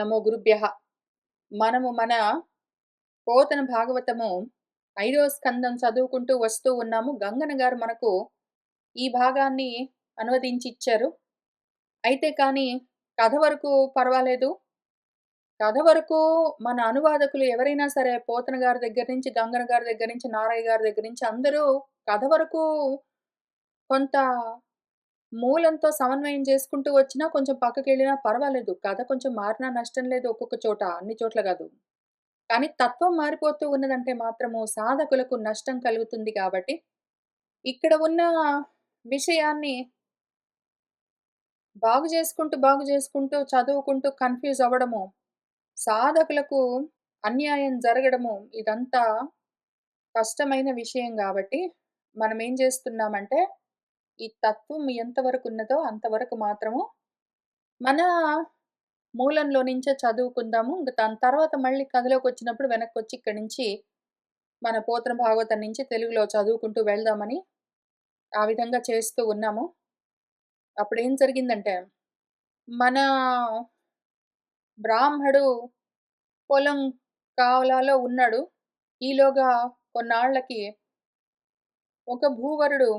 నమో గురుభ్యః. మనము మన పోతన భాగవతము 5వ స్కందం చదువుకుంటూ వస్తూ ఉన్నాము. గంగన్న గారు మనకు ఈ భాగాన్ని అనువదించి ఇచ్చారు. అయితే కానీ కథ వరకు పర్వాలేదు. కథ వరకు మన అనువాదకులు ఎవరైనా సరే పోతన గారి దగ్గర నుంచి, గంగన్న గారి దగ్గర నుంచి, నారయ్య గారి దగ్గర నుంచి అందరూ కథ వరకు కొంత మూలంతో సమన్వయం చేసుకుంటూ వచ్చినా కొంచెం పక్కకెళ్ళినా పర్వాలేదు. కథ కొంచెం మారినా నష్టం లేదు ఒక్కొక్క చోట, అన్ని చోట్ల గాదు. కానీ తత్వం మారిపోతూ ఉన్నదంటే మాత్రము సాధకులకు నష్టం కలుగుతుంది కాబట్టి, ఇక్కడ ఉన్న విషయాన్ని బాగు చేసుకుంటూ చదువుకుంటూ కన్‌ఫ్యూజ్ అవ్వడము, సాధకులకు అన్యాయం జరగడము ఇదంతా కష్టమైన విషయం గాబట్టి, మనమేం జేస్తున్నామంటే, ఈ తత్వం ఎంతవరకున్నదో అంతవరకు మాత్రము మన మూలంలో నుంచే చదువుకుందాము. ఇంక దాని తర్వాత మళ్ళీ కథలోకొచ్చినప్పుడు వెనక్కొచ్చి ఇక్కడి నుంచి మన పోతన భాగవతం నుంచి తెలుగులో చదువుకుంటూ వెళ్దామని ఆ విధంగా చేస్తూ ఉన్నాము. అప్పుడేం జరిగిందంటే, మన బ్రాహ్మడు పొలం కావలాలో ఉన్నాడు. ఈలోగా కొన్నాళ్ళకి ఒక భూవరుడు,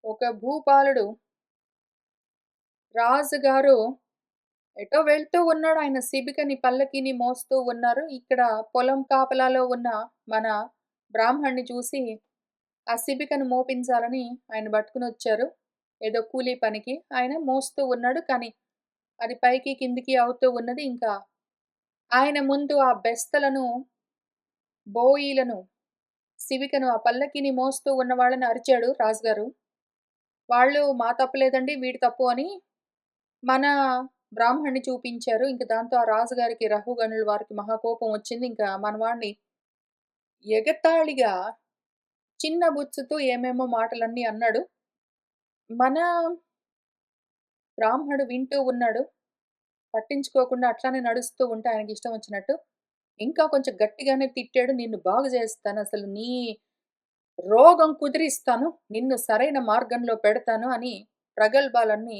ఒక భూపాలుడు రాజుగారు ఎటో వెళ్తూ ఉన్నాడు. ఆయన శిబికని, పల్లకిని మోస్తూ ఉన్నారు. ఇక్కడ పొలం కాపలాలో ఉన్న మన బ్రాహ్మణ్ణి చూసి ఆ శిబికను మోపించాలని ఆయన పట్టుకునొచ్చారు. ఏదో కూలీ పనికి. ఆయన మోస్తూ ఉన్నాడు. కానీ అది పైకి కిందికి అవుతూ ఉన్నది. ఇంకా ఆయన ముందు ఆ బెస్తలను, బోయీలను, శిబికను, ఆ పల్లకిని మోస్తూ ఉన్న వాళ్ళని అరిచాడు రాజుగారు. వాళ్ళు మా తప్పు లేదండి, వీడి తప్పు అని మన బ్రాహ్మణ్ణి చూపించారు. ఇంక దాంతో ఆ రాజుగారికి, రహుగణుల వారికి మహాకోపం వచ్చింది. ఇంకా మన వాడిని ఎగతాళిగా చిన్నబుచ్చుతూ ఏమేమో మాటలన్నీ అన్నాడు. మన బ్రాహ్మడు వింటూ ఉన్నాడు. పట్టించుకోకుండా అట్లానే నడుస్తూ ఉంటే ఆయనకిష్టం వచ్చినట్టు. ఇంకా కొంచెం గట్టిగానే తిట్టాడు. నిన్ను బాగు చేస్తాను. అసలు నీ రోగం కుదిరిస్తాను. నిన్ను సరైన మార్గంలో పెడతాను అని ప్రగల్భాలన్నీ,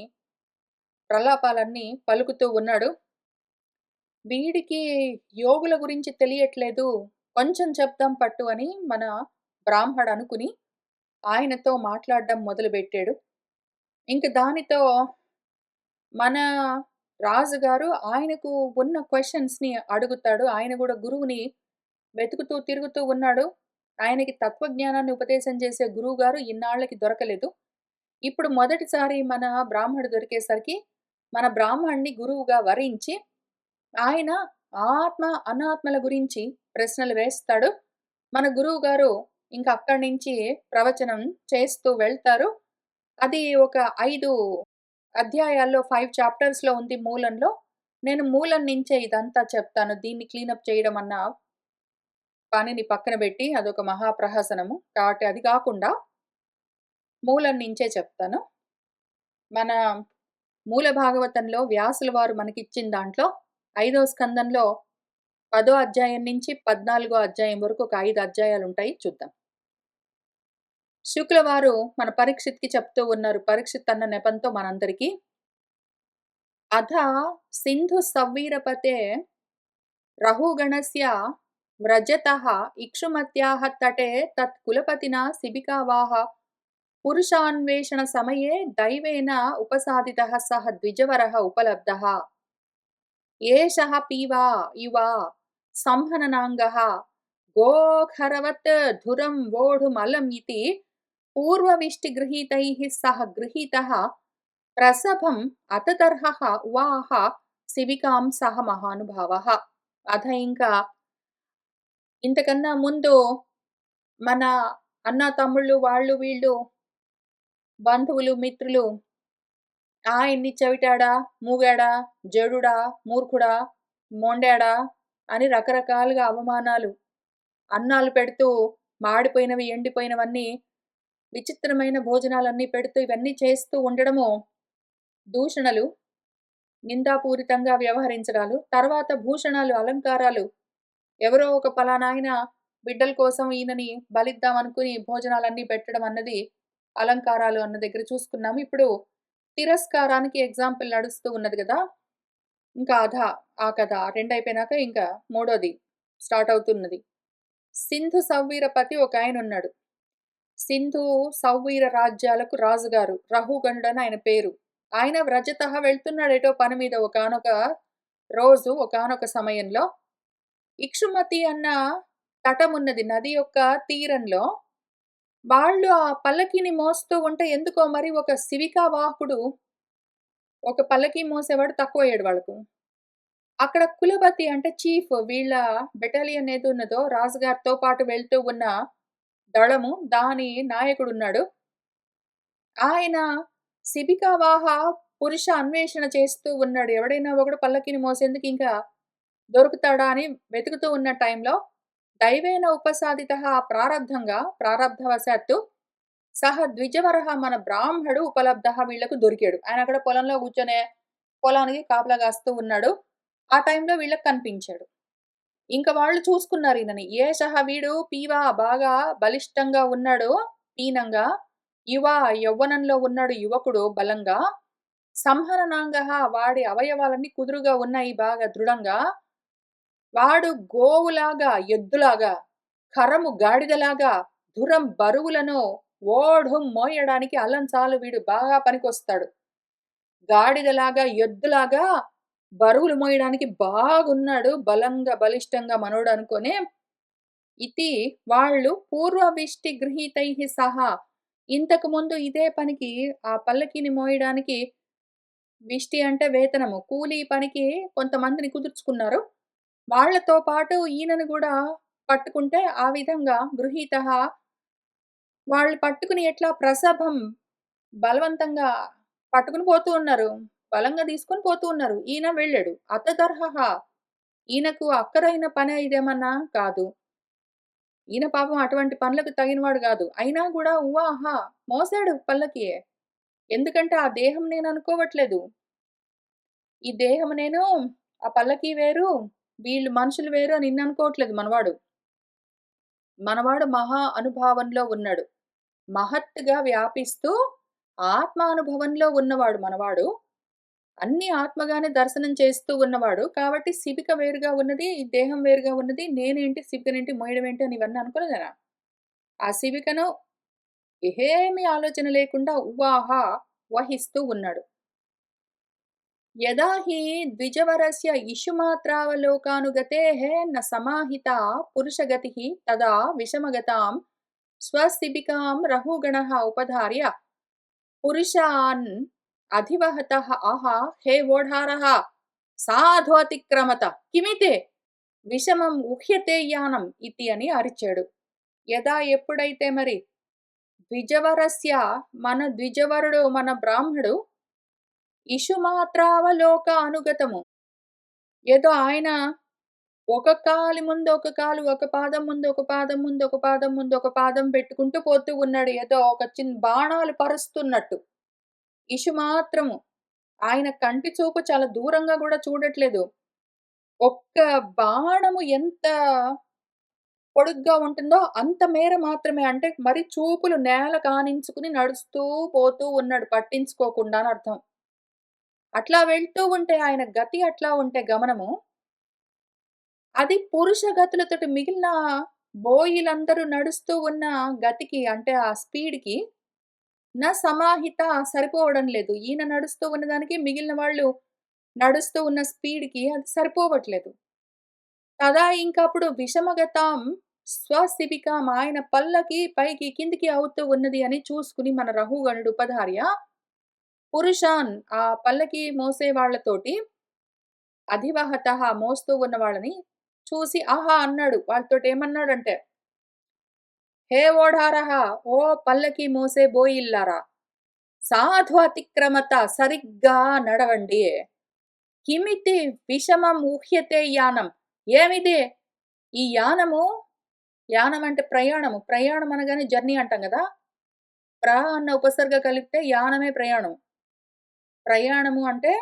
ప్రలాపాలన్నీ పలుకుతూ ఉన్నాడు. వీడికి యోగుల గురించి తెలియట్లేదు. కొంచెం చెప్దాం పట్టు అని మన బ్రాహ్మడు అనుకుని ఆయనతో మాట్లాడడం మొదలుపెట్టాడు. ఇంక దానితో మన రాజుగారు ఆయనకు ఉన్న క్వెషన్స్‌ని అడుగుతాడు. ఆయన గూడా గురువుని వెతుకుతూ తిరుగుతూ ఉన్నాడు. ఆయనకి తత్వజ్ఞానాన్ని ఉపదేశం చేసే గురువుగారు ఇన్నాళ్ళకి దొరకలేదు. ఇప్పుడు మొదటిసారి మన బ్రాహ్మడు దొరికేసరికి మన బ్రాహ్మణ్ణి గురువుగా వరించి ఆయన ఆత్మ, అనాత్మల గురించి ప్రశ్నలు వేస్తాడు. మన గురువుగారు ఇంక అక్కడి నుంచి ప్రవచనం చేస్తూ వెళ్తారు. అది ఒక 5 అధ్యాయాల్లో 5 చాప్టర్స్‌లో ఉంది మూలంలో. నేను మూలం నుంచే ఇదంతా చెప్తాను. దీన్ని క్లీనప్ చేయడం అన్న పనిని పక్కన బెట్టి అదొక మహాప్రహసనము. కాబట్టి అది గాకుండా మూలం నుంచే చెప్తాను. మన మూల భాగవతంలో వ్యాసుల వారు మనకిచ్చిన దాంట్లో 5వ స్కందంలో 10వ అధ్యాయం నుంచి 14వ అధ్యాయం వరకు ఒక 5 అధ్యాయాలుంటాయి. చూద్దాం. శుక్లవారు మన పరీక్షిత్‌కి చెప్తూ ఉన్నారు. పరీక్షిత్ అన్న నెపంతో మనందరికీ. అథ సింధు సవ్వీరపతే రహుగణస్య వ్రజతః ఇక్షుమత్యాః తటే తత్ కులపతినా శిబికావాహ పురుషాన్వేషణ సమయే దైవేన ఉపసాదితః సః ద్విజవరః ఉపలబ్ధః. ఏషః పీవా ఇవా సంహననాంగః గోఖరవత్ ధురం వోఢుమలం ఇతి పూర్వవిష్టిగృహీతైః సహ గృహీతః ప్రసభం అతతర్హః ఉవాహ శిబికాం సహ మహానుభావః. అథ ఇంకా ఇంతకన్నా ముందు మన అన్న తమ్ముళ్ళు వాళ్ళు వీళ్ళు బంధువులు మిత్రులు ఆయన్ని చెవిటాడా, మూగాడా, జడుడా, మూర్ఖుడా, మొండాడా అని రకరకాలుగా అవమానాలు, అన్నాలు పెడుతూ మాడిపోయినవి, ఎండిపోయినవన్నీ విచిత్రమైన భోజనాలన్నీ పెడుతూ ఇవన్నీ చేస్తూ ఉండడము, దూషణలు, నిందాపూరితంగా వ్యవహరించడాలు, తర్వాత భూషణాలు, అలంకారాలు, ఎవరో ఒక పలానాయన బిడ్డల కోసం ఈయనని బలిద్దామనుకుని భోజనాలన్నీ పెట్టడం అన్నది అలంకారాలు అన్న దగ్గర చూసుకున్నాము. ఇప్పుడు తిరస్కారానికి ఎగ్జాంపుల్ నడుస్తూ ఉన్నది గదా! ఇంకా ఆ కథ 2 అయిపోయినాక ఇంకా మూడోది స్టార్ట్ అవుతున్నది. సింధు సవ్వీరపతి ఒకాయనున్నాడు. సింధు, సవ్వీర రాజ్యాలకు రాజుగారు. రహుగణుడని ఆయన పేరు. ఆయన వ్రజతః వెళ్తున్నాడు ఎటో పని మీద ఒకానొక రోజు, ఒకానొక సమయంలో ఇక్షుమతి అన్న తటమున్నది. నది యొక్క తీరంలో వాళ్ళు ఆ పల్లకిని మోస్తూ ఉంటే ఎందుకో మరి ఒక శిబికా వాహకుడు, ఒక పల్లకి మోసేవాడు తక్కువయ్యాడు వాళ్ళకు. అక్కడ కులపతి అంటే చీఫ్ వీళ్ళ బెటాలియన్ ఏదున్నదో రాజుగారితో పాటు వెళ్తూ ఉన్న దళము, దాని నాయకుడున్నాడు. ఆయన శిబికావాహ పురుష అన్వేషణ చేస్తూ ఉన్నాడు. ఎవడైనా ఒకడు పల్లకిని మోసేందుకు ఇంకా దొరుకుతాడా అని వెతుకుతూ ఉన్న టైంలో దైవేన ఉపసాదితః ప్రారబ్ధవశాత్తు సహ ద్విజవరః మన బ్రాహ్మడు ఉపలబ్ధః వీళ్ళకు దొరికాడు. ఆయన అక్కడ పొలంలో కూర్చొనే పొలానికి కాపలా కాస్తూ ఉన్నాడు. ఆ టైంలో వీళ్ళకి కనిపించాడు. ఇంక వాళ్ళు చూసుకున్నారు ఈయనని. ఏషః వీడు పీవా బాగా బలిష్టంగా ఉన్నాడు. పీనంగా యవ్వనంలో ఉన్నాడు యువకుడు బలంగా. సంహరణాంగః వాడి అవయవాలన్నీ కుదురుగా ఉన్నాయి బాగా దృఢంగా. వాడు గోవులాగా, ఎద్దులాగా, ఖరము గాడిదలాగా, దురం బరువులను ఓఢుం మోయడానికి అల్లంచాలు వీడు బాగా పనికొస్తాడు. గాడిదలాగా, ఎద్దులాగా బరువులు మోయడానికి బాగున్నాడు. బలంగా, బలిష్టంగా మనోడు అనుకోని ఇతి వాళ్ళు పూర్వవిష్టి గృహీతైః సహా ఇంతకుముందు ఇదే పనికి ఆ పల్లకిని మోయడానికి విష్టి అంటే వేతనము. కూలీ పనికి కొంతమందిని కుదుర్చుకున్నారు. వాళ్ళతో పాటు ఈయనను గూడా పట్టుకుంటే ఆ విధంగా గృహీతః వాళ్ళు పట్టుకుని ఎట్లా ప్రసభం బలవంతంగా పట్టుకుని పోతూ ఉన్నారు. బలంగా తీసుకొని పోతూ ఉన్నారు. ఈయన వెళ్ళాడు. అతదర్హః ఈయనకు అక్కరైన పనా ఇదేమన్నా కాదు. ఈయన పాపం అటువంటి పనులకు తగినవాడు గాదు. అయినా గూడా ఉవ్వాహ మోసాడు పల్లకి. ఎందుకంటే ఆ దేహం నేననుకోవట్లేదు. ఈ దేహం నేను, ఆ పల్లకి వేరు, వీళ్ళు మనుషులు వేరు అని ఇన్ననుకోవట్లేదు మనవాడు. మనవాడు మహా అనుభావంలో ఉన్నాడు. మహత్తుగా వ్యాపిస్తూ ఆత్మానుభవంలో ఉన్నవాడు మనవాడు. అన్నీ ఆత్మగానే దర్శనం చేస్తూ ఉన్నవాడు. కాబట్టి శిబిక వేరుగా ఉన్నది, ఈ దేహం వేరుగా ఉన్నది. నేనేంటి, శిబికనేంటి, మోయడం ఏంటి అని ఇవన్నీ అనుకోలేదా? ఆ శిబికను ఏమీ ఆలోచన లేకుండా ఉవ్వాహ వహిస్తూ ఉన్నాడు. యదా హి ద్విజవరస్య ఇషుమాత్రావలోకానుగతేః న సమాహితా పురుషగతిః తదా విషమగతాం స్వశిబికాం రహుగణః ఉపధార్య పురుషాన్ అధివహతః ఆహ హే వోఢారः సాధ్వతిక్రమత కిమితే విషమం ఉహ్యతే యానం ఇతి అని అరిచాడు. యదా ఎప్పుడైతే మరి ద్విజవరస్య మన ద్విజవరుడు మన బ్రాహ్మడు ఇషుమాత్రావలోక అనుగతము ఏదో ఆయన ఒక కాలి ముందు ఒక కాలు, ఒక పాదం ముందు ఒక పాదం ముందు ఒక పాదం ముందు ఒక పాదం పెట్టుకుంటూ పోతూ ఉన్నాడు. ఏదో ఒక బాణాలు పరుస్తున్నట్టు. ఇషు మాత్రము ఆయన కంటి చూపు చాలా దూరంగా గూడా చూడట్లేదు. ఒక్క బాణము ఎంత పొడుగ్గా ఉంటుందో అంత మేర మాత్రమే. అంటే మరి చూపులు నేల కానించుకుని నడుస్తూ పోతూ ఉన్నాడు పట్టించుకోకుండా అని అర్థం. అట్లా వెళ్తూ ఉంటే ఆయన గతి అట్లా ఉంటే గమనము, అది పురుష గతులతోటి మిగిలిన బోయిలందరూ నడుస్తూ ఉన్న గతికి అంటే ఆ స్పీడ్‌కి సమాహిత సరిపోవడం లేదు. ఈయన నడుస్తూ ఉన్నదానికి మిగిలిన వాళ్ళు నడుస్తూ ఉన్న స్పీడ్‌కి అది సరిపోవట్లేదు. తదా ఇంకప్పుడు విషమగతాం స్వశిబికాం ఆయన పల్లకి పైకి కిందికి అవుతూ ఉన్నది అని చూసుకుని మన రహుగణుడు ఉపధార్య పురుషాన్ ఆ పల్లకి మోసే వాళ్ళతోటి అధివహతః మోస్తూ ఉన్న వాళ్ళని చూసి ఆహా! అన్నాడు. వాళ్ళతోటేమన్నాడంటే, హే ఓఢారః! ఓ పల్లకి మోసే బోయిల్లారా! సాధు అతిక్రమత సరిగ్గా నడవండి. కిమితి విషమం ఊహ్యతే యానం. ఏమిది? ఈ యానము, యానం అంటే ప్రయాణము. ప్రయాణం అనగానే జర్నీ అంటాం గదా! అన్న ఉపసర్గ కలిపితే యానమే ప్రయాణం. ప్రయాణము అంటే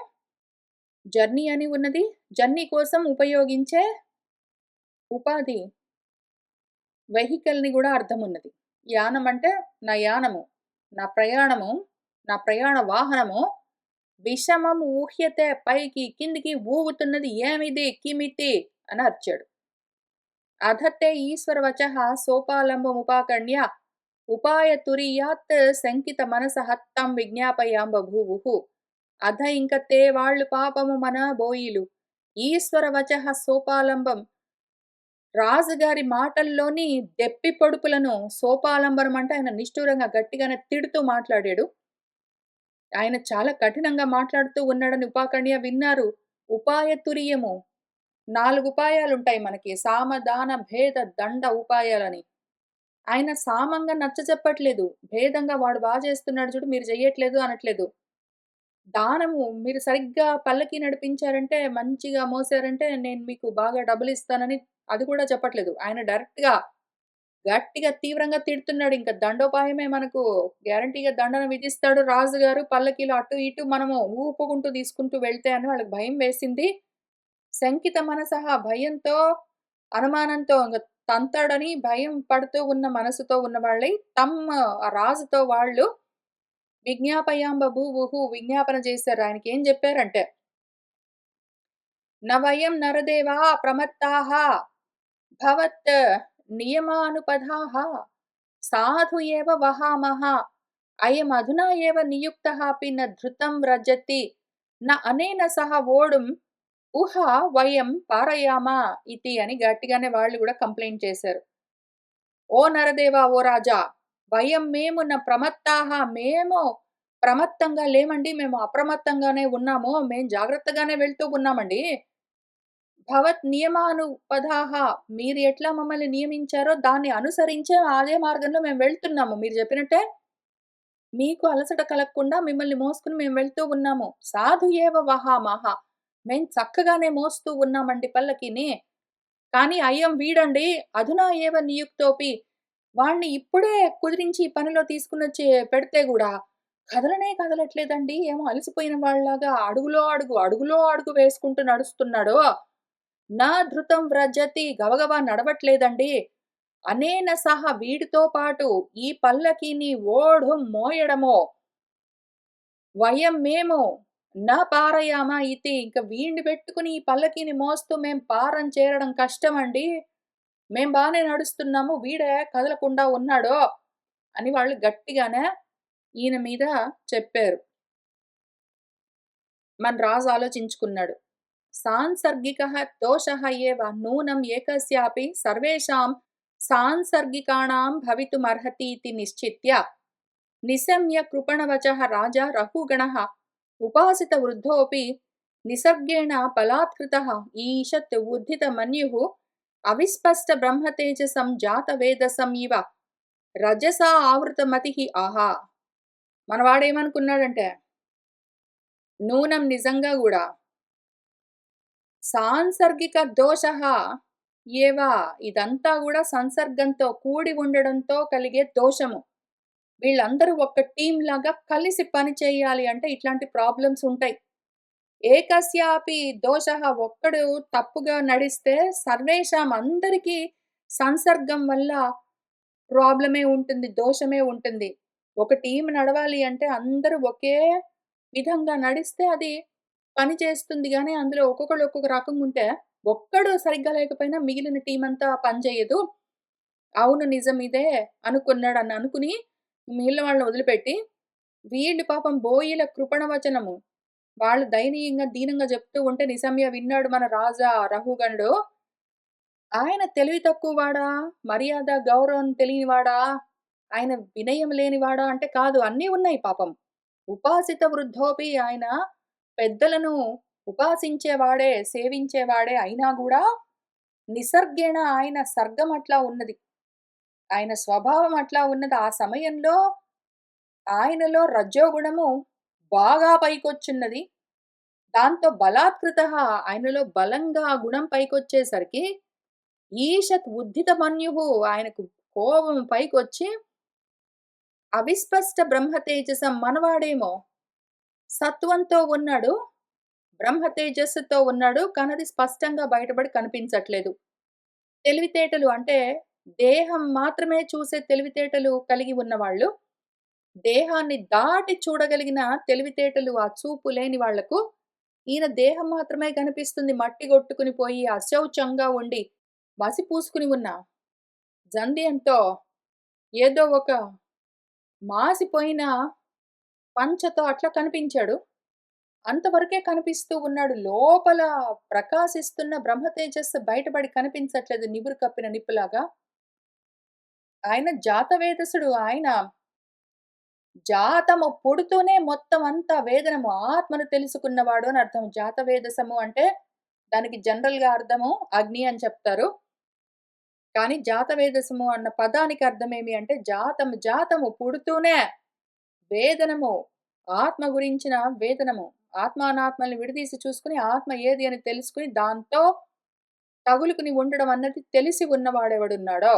జర్నీ అని ఉన్నది. జర్నీ కోసం ఉపయోగించే ఉపాధి వెహికల్‌ని గూడా అర్థమున్నది. యానం అంటే నా యానము, నా ప్రయాణము, నా ప్రయాణ వాహనము విషమం ఊహ్యతే పైకి కిందికి ఊగుతున్నది ఏమిది కిమితి అని అరిచాడు. అధత్తే ఈశ్వరవచః సోపాలంబముపాకర్ణ్య ఉపాయతురీయాత్ శంకిత మనసః తం విజ్ఞాపయాం బభూవుః. అధ ఇంక తే వాళ్ళు పాపము మన బోయిలు. ఈశ్వరవచః సోపాలంబం రాజుగారి మాటల్లోని దెప్పి పొడుపులను సోపాలంబనం అంటే ఆయన నిష్ఠూరంగా గట్టిగానే తిడుతూ మాట్లాడాడు. ఆయన చాలా కఠినంగా మాట్లాడుతూ ఉన్నాడని ఉపాకర్ణ్య విన్నారు. ఉపాయతురీయము 4 ఉపాయాలుంటాయి మనకి. సామ, దాన, భేద, దండ ఉపాయాలని. ఆయన సామంగా నచ్చచెప్పట్లేదు. భేదంగా వాడు చేస్తున్నాడు చూడు మీరు చెయ్యట్లేదు అనట్లేదు. దానము మీరు సరిగ్గా పల్లకి నడిపించారంటే, మంచిగా మోసారంటే నేను మీకు బాగా డబ్బులిస్తానని అది కూడా చెప్పట్లేదు. ఆయన డైరెక్ట్‌గా గట్టిగా తీవ్రంగా తిడుతున్నాడు. ఇంక దండోపాయమే మనకు గ్యారంటీగా దండన విధిస్తాడు రాజుగారు. పల్లకీలో అటు ఇటు మనము ఊపుకుంటూ తీసుకుంటూ వెళ్తే అని వాళ్ళకి భయం వేసింది. శంకిత మనసహ భయంతో, అనుమానంతో ఇంగ తంతాడని భయం పడుతూ ఉన్న మనసుతో ఉన్నవాళ్ళై ఆ రాజుతో వాళ్ళు విజ్ఞాపయాం బభూవుః విజ్ఞాపన చేశారు. ఆయనకేం జెప్పారంటే, "న వయం నరదేవా ప్రమత్తాః భవత్ నియమానుపదాః సాధు ఏవ వహామః అయమధునా ఏవ నియుక్తః అపి న ధృతం వ్రజతి న అనేన సహ వోఢుం ఊహ వయం పారయామా ఇతి" అని గట్టిగానే వాళ్ళు గూడా కంప్లెయింట్ చేశారు. "ఓ నరదేవా! ఓ రాజా! మేము న ప్రమత్తాః మేము ప్రమత్తంగా లేమండి. మేము అప్రమత్తంగానే ఉన్నాము. మేము జాగ్రత్తగానే వెళ్తూ ఉన్నామండి. భవత్ నియమానుపదాః మీరు ఎట్లా మమ్మల్ని నియమించారో దాన్ని అనుసరించే అదే మార్గంలో మేము వెళ్తున్నాము. మీరు చెప్పినట్టే మీకు అలసట కలగకుండా మిమ్మల్ని మోసుకొని మేము వెళ్తూ ఉన్నాము. సాధు ఏవ వహామః మేము చక్కగానే మోస్తూ ఉన్నామండి పల్లకిని. కానీ అయం వీడండి అధునా ఏవ నియుక్తోపి వాడిని ఇప్పుడే కుదిరించి ఈ పనిలో తీసుకొనొచ్చి పెడితే గూడా కదలనే కదలట్లేదండి. ఏమో అలసిపోయిన వాళ్ళలాగా అడుగులో అడుగు, అడుగులో అడుగు వేసుకుంటూ నడుస్తున్నాడు. నా ధృతం వ్రజతి గబగబా నడవట్లేదండి. అనేన సహా వీడితో పాటు ఈ పల్లకిని ఓఢుం మోయడమో మేము పారయామా ఇతి ఇంక వీడిని పెట్టుకొని ఈ పల్లకిని మోస్తూ మేం పారం చేరడం కష్టమండి. మేం బానే నడుస్తున్నాము. వీడే కదలకుండా ఉన్నాడు అని వాళ్ళు గట్టిగానే ఈయన మీద చెప్పారు. మన రాజు ఆలోచించుకున్నాడు. సాంసర్గికః దోషః ఏవ నూనం ఏకస్యాపి సర్వేషాం సాంసర్గికాణాం భవితుమర్హతీతి నిశ్చిత్య నిశమ్య కృపణవచః రాజా రఘుగణః ఉపాసిత వృద్ధోऽపి నిసర్గేణ బలాత్కృతః ఈషత్ ఉద్ధితమన్యుః అవిస్పష్ట బ్రహ్మతేజసం జాతవేదసం ఇవ రజసా ఆవృతమతిః ఆహా! మనవాడేమనుకున్నాడంటే నూనం నిజంగా గూడా సాంసర్గిక దోషః ఏవ ఇదంతా గూడా సంసర్గంతో కూడి ఉండడంతో కలిగే దోషము. వీళ్ళందరూ ఒక టీమ్ లాగా కలిసి పని చేయాలి అంటే ఇట్లాంటి ప్రాబ్లమ్స్ ఉంటాయి. ఏకస్యాపి దోషః ఒక్కడు తప్పుగా నడిస్తే సర్వేషాం అందరికీ సంసర్గం వల్ల ప్రాబ్లమే ఉంటుంది. దోషమే ఉంటుంది. ఒక టీమ్ నడవాలి అంటే అందరూ ఒకే విధంగా నడిస్తే అది పని చేస్తుంది గానీ, అందులో ఒక్కొక్కళ్ళు ఒక్కొక్క రకంగుంటే, ఒక్కడు సరిగ్గా లేకపోయినా మిగిలిన టీమంతా పని చేయదు. అవును నిజం ఇదే అనుకున్నాడని అనుకుని, మిగిలిన వాళ్ళని వదిలిపెట్టి, వీళ్ళు పాపం బోయిల కృపణ వచనము. వాళ్ళు దయనీయంగా, దీనంగా చెప్తూ ఉంటే నిశమ్య విన్నాడు మన రాజా రఘుగణుడు. ఆయన తెలివి తక్కువ వాడా? మర్యాద, గౌరవం తెలియనివాడా? ఆయన వినయం లేనివాడా అంటే కాదు. అన్నీ ఉన్నాయి పాపం. ఉపాసిత వృద్ధోపి ఆయన పెద్దలను ఉపాసించేవాడే, సేవించేవాడే అయినా గూడా నిసర్గేణ ఆయన సర్గం అట్లా ఉన్నది. ఆయన స్వభావం అట్లా ఉన్నది. ఆ సమయంలో ఆయనలో రజోగుణము బాగా పైకొచ్చున్నది. దాంతో బలాత్కృతః ఆయనలో బలంగా ఆ గుణం పైకొచ్చేసరికి ఈషత్ ఉద్ధితమన్యుః ఆయనకు కోపం పైకొచ్చి అవిస్పష్ట బ్రహ్మ తేజసం మనవాడేమో సత్వంతో ఉన్నాడు. బ్రహ్మ తేజస్సుతో ఉన్నాడు. కానీ అది స్పష్టంగా బయటపడి కనిపించట్లేదు. తెలివితేటలు అంటే దేహం మాత్రమే చూసే తెలివితేటలు కలిగి ఉన్నవాళ్ళు. దేహాన్ని దాటి చూడగలిగిన తెలివితేటలు, ఆ చూపు లేని వాళ్లకు, ఈయన దేహం మాత్రమే కనిపిస్తుంది. మట్టి గొట్టుకుని పోయి, అశౌచంగా ఉండి, మసి పూసుకుని ఉన్న జంధ్యంతో ఏదో ఒక మాసిపోయిన పంచతో అట్లా కనిపించాడు. అంతవరకే కనిపిస్తూ ఉన్నాడు. లోపల ప్రకాశిస్తున్న బ్రహ్మ తేజస్సు బయటపడి కనిపించట్లేదు నివురు కప్పిన నిప్పులాగా. ఆయన జాతవేదసుడు. ఆయన జాతము పుడుతూనే మొత్తం అంతా వేదనము, ఆత్మను తెలుసుకున్నవాడు అని అర్థం. జాతవేదసము అంటే దానికి జనరల్‌గా అర్థము అగ్ని అని చెప్తారు. కానీ జాతవేదసము అన్న పదానికి అర్థమేమి అంటే జాతము పుడుతూనే వేదనము, ఆత్మ గురించిన వేదనము. ఆత్మ అనాత్మల్ని విడదీసి చూసుకొని ఆత్మ ఏది అని తెలుసుకొని దాంతో తగులుకుని ఉండడం అన్నది తెలిసి ఉన్నవాడెవడున్నాడో,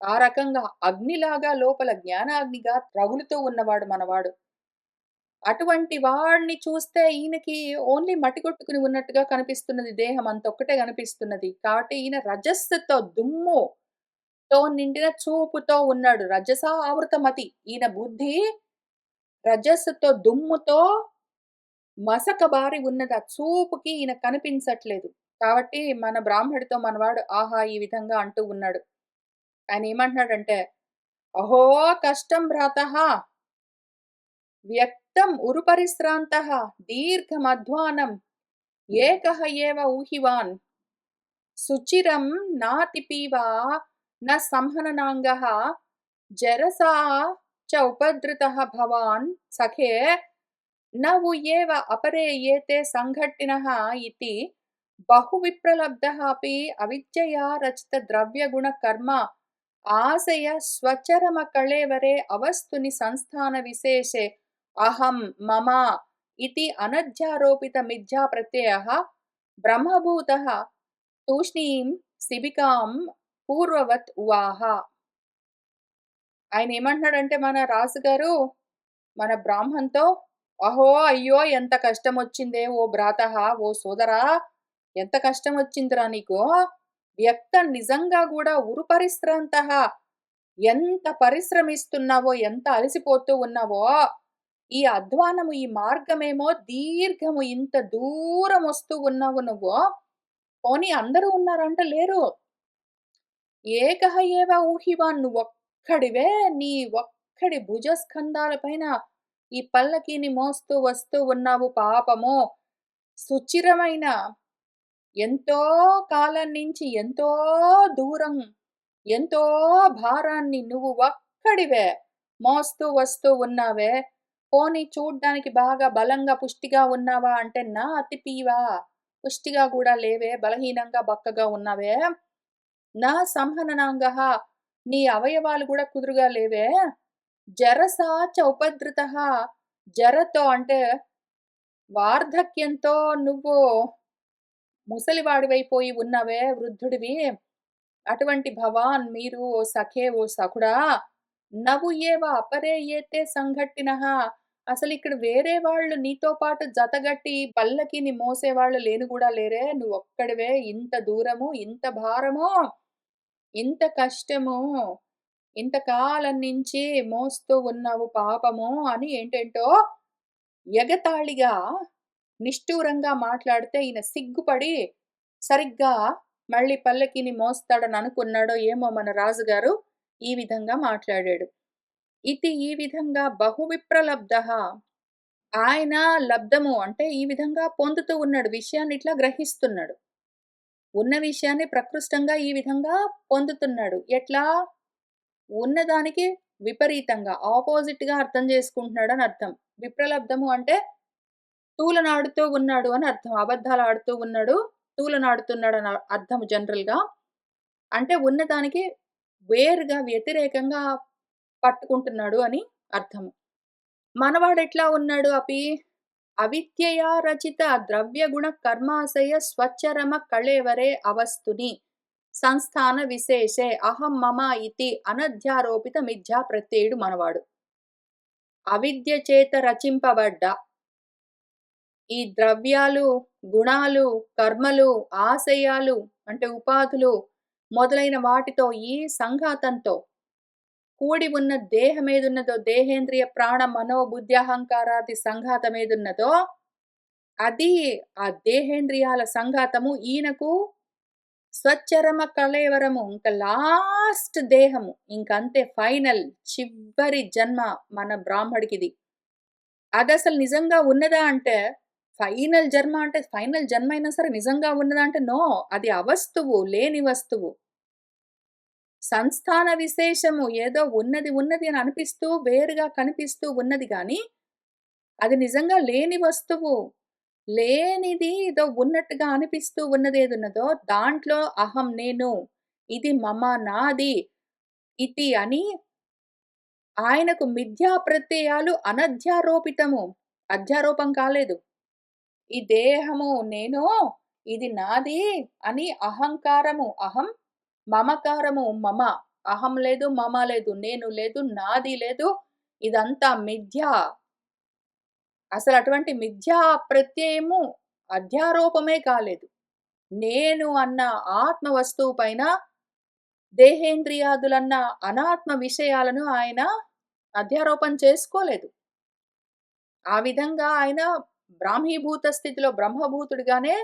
ఆ రకంగా అగ్నిలాగా లోపల జ్ఞానాగ్నిగా రగులుతూ ఉన్నవాడు మనవాడు. అటువంటి వాడిని చూస్తే ఈయనకి ఓన్లీ మట్టి కొట్టుకుని ఉన్నట్టుగా కనిపిస్తున్నది దేహం అంతొక్కటే కనిపిస్తున్నది. కాబట్టి ఈయన రజస్సుతో దుమ్ముతో నిండిన చూపుతో ఉన్నాడు. రజసా ఆవృతమతి. ఈయన బుద్ధి రజస్సుతో దుమ్ముతో మసకబారి ఉన్నది. ఆ చూపుకి ఈయన కనిపించట్లేదు. కాబట్టి మన బ్రాహ్మడితో మనవాడు ఆహా! ఈ విధంగా అంటూ ఉన్నాడు. ఆయన ఏమంటున్నాడంటే, అహో కష్టం భ్రాతః వ్యక్తం ఉరుపరిశ్రాంతః దీర్ఘమధ్వానం ఏకః ఏవ ఊహివాన్ సుచిరం నాతిపీవ న సంహననాంగః జరసా చ ఉపద్రుతః భవాన్ సఖే న ఉయేవ అపరే ఏతే సంఘట్టినః ఇతి బహువిప్రలబ్ధః అపి అవిద్యయా రచిత ద్రవ్యగుణ కర్మ ఆశయ స్వచరమ కళేవరే అవస్తుని సంస్థాన విశేషే అహం మమ ఇతి అనధ్యారోపిత మిథ్యా ప్రత్యయః బ్రహ్మభూతః తూష్ణీం శిబికాం పూర్వవత్ ఉవాహ. ఆయన ఏమంటున్నాడంటే మన రాజుగారు మన బ్రాహ్మణ్‌తో, అహో! అయ్యో! ఎంత కష్టమొచ్చిందే ఓ భ్రాతః, ఓ సోదరా! ఎంత కష్టమొచ్చిందిరా నీకు? వ్యక్తం నిజంగా గూడా ఉరుపరిశ్రాంతః ఎంత పరిశ్రమిస్తున్నావో, ఎంత అలసిపోతూ ఉన్నావో, ఈ అధ్వానము, ఈ మార్గమేమో దీర్ఘము, ఇంత దూరం వస్తూ ఉన్నావు నువ్వు. పోనీ అందరూ ఉన్నారంటే లేరు. ఏకః ఏవ ఊహివాన్ నువ్వొక్కడివే నీ ఒక్కడి భుజస్కంధాల పైన ఈ పల్లకీని మోస్తూ వస్తూ ఉన్నావు పాపము. సుచిరమైన ఎంతో కాలం నుంచి ఎంతో దూరం, ఎంతో భారాన్ని నువ్వు ఒక్కడివే మోస్తూ వస్తూ ఉన్నావే. పోనీ చూడ్డానికి బాగా బలంగా పుష్టిగా ఉన్నావా అంటే నా అతిపీవా. పుష్టిగా గూడా లేవే, బలహీనంగా బక్కగా ఉన్నావే. నా సంహననాంగః నీ అవయవాలు గూడా కుదురుగా లేవే. జరసా చ ఉపద్రుతః జరతో అంటే వార్ధక్యంతో నువ్వు ముసలివాడివైపోయి ఉన్నవే, వృద్ధుడివి. అటువంటి భవాన్ మీరు ఓ సఖే, ఓ సఖుడా నవు ఏవ అపరే ఏతే సంఘట్టినః అసలిక్కడ వేరే వాళ్ళు నీతో పాటు జతగట్టి పల్లకిని మోసేవాళ్ళు లేను గూడా లేరే. నువ్వొక్కడివే ఇంత దూరము, ఇంత భారము, ఇంత కష్టము, ఇంతకాలం నుంచి మోస్తూ ఉన్నావు పాపము అని ఏంటేంటో ఎగతాళిగా, నిష్ఠూరంగా మాట్లాడితే ఈయన సిగ్గుపడి సరిగ్గా మళ్ళీ పల్లకిని మోస్తాడని అనుకున్నాడో ఏమో మన రాజుగారు ఈ విధంగా మాట్లాడాడు. ఈ విధంగా బహువిప్రలబ్ధః ఆయన లబ్ధము అంటే ఈ విధంగా పొందుతూ ఉన్నాడు. విషయాన్ని ఇట్లా గ్రహిస్తున్నాడు. ఉన్న విషయాన్ని ప్రకృష్టంగా ఈ విధంగా పొందుతున్నాడు. ఎట్లా? ఉన్నదానికి విపరీతంగా ఆపోజిట్‌గా అర్థం చేసుకుంటున్నాడని అర్థం. విప్రలబ్ధము అంటే తూలనాడుతూ ఉన్నాడు అని అర్థం. అబద్ధాలాడుతూ ఉన్నాడు, తూలనాడుతున్నాడని అర్థం జనరల్‌గా. అంటే ఉన్నదానికి వేరుగా, వ్యతిరేకంగా పట్టుకుంటున్నాడు అని అర్థము. మనవాడెట్లా ఉన్నాడు అవిద్యయా రచిత ద్రవ్యగుణ కర్మాశయ స్వచ్చరమ కళేవరే అవస్తుని సంస్థాన విశేషే అహం మమ ఇతి అనధ్యారోపిత మిథ్యా ప్రత్యయుడు మనవాడు. అవిద్య చేత రచింపబడ్డ ఈ ద్రవ్యాలు, గుణాలు, కర్మలు, ఆశయాలు అంటే ఉపాధులు మొదలైన వాటితో ఈ సంఘాతంతో కూడి ఉన్న దేహమేదున్నదో, దేహేంద్రియ ప్రాణ మనో బుద్ధి అహంకారాది సంఘాతమేదున్నదో, అది ఆ దేహేంద్రియాల సంఘాతము ఈయనకు స్వచ్చరమ కళేవరము. ఇంక లాస్ట్ దేహము. ఇంకంతే ఫైనల్. చివరి జన్మ మన బ్రాహ్మడికిది. అదసలు నిజంగా ఉన్నదా అంటే, ఫైనల్ జన్మ అంటే, ఫైనల్ జన్మైనా సరే నిజంగా ఉన్నదా అంటే, నో. అది అవస్తువు, లేని వస్తువు. సంస్థాన విశేషము. ఏదో ఉన్నది ఉన్నది అని అనిపిస్తూ, వేరుగా కనిపిస్తూ ఉన్నది గానీ, అది నిజంగా లేని వస్తువు. లేనిది ఏదో ఉన్నట్టుగా అనిపిస్తూ ఉన్నదేదున్నదో, దాంట్లో అహం నేను, ఇది మమ, నాది, ఇతి అని ఆయనకు మిథ్యా ప్రత్యయాలు అనధ్యారోపితము. అధ్యారోపం కాలేదు. ఈ దేహము నేను, ఇది నాది అని అహంకారము అహం, మమకారము మమ. అహం లేదు, మమ లేదు, నేను లేదు, నాది లేదు. ఇదంతా మిథ్య. అసలటువంటి మిథ్యా ప్రత్యయము అధ్యారోపమే కాలేదు. నేను అన్న ఆత్మ వస్తువు పైన దేహేంద్రియాదులన్న అనాత్మ విషయాలను ఆయన అధ్యారోపణ చేసుకోలేదు. ఆ విధంగా ఆయన బ్రాహ్మీభూత స్థితిలో బ్రహ్మభూతుడిగానే,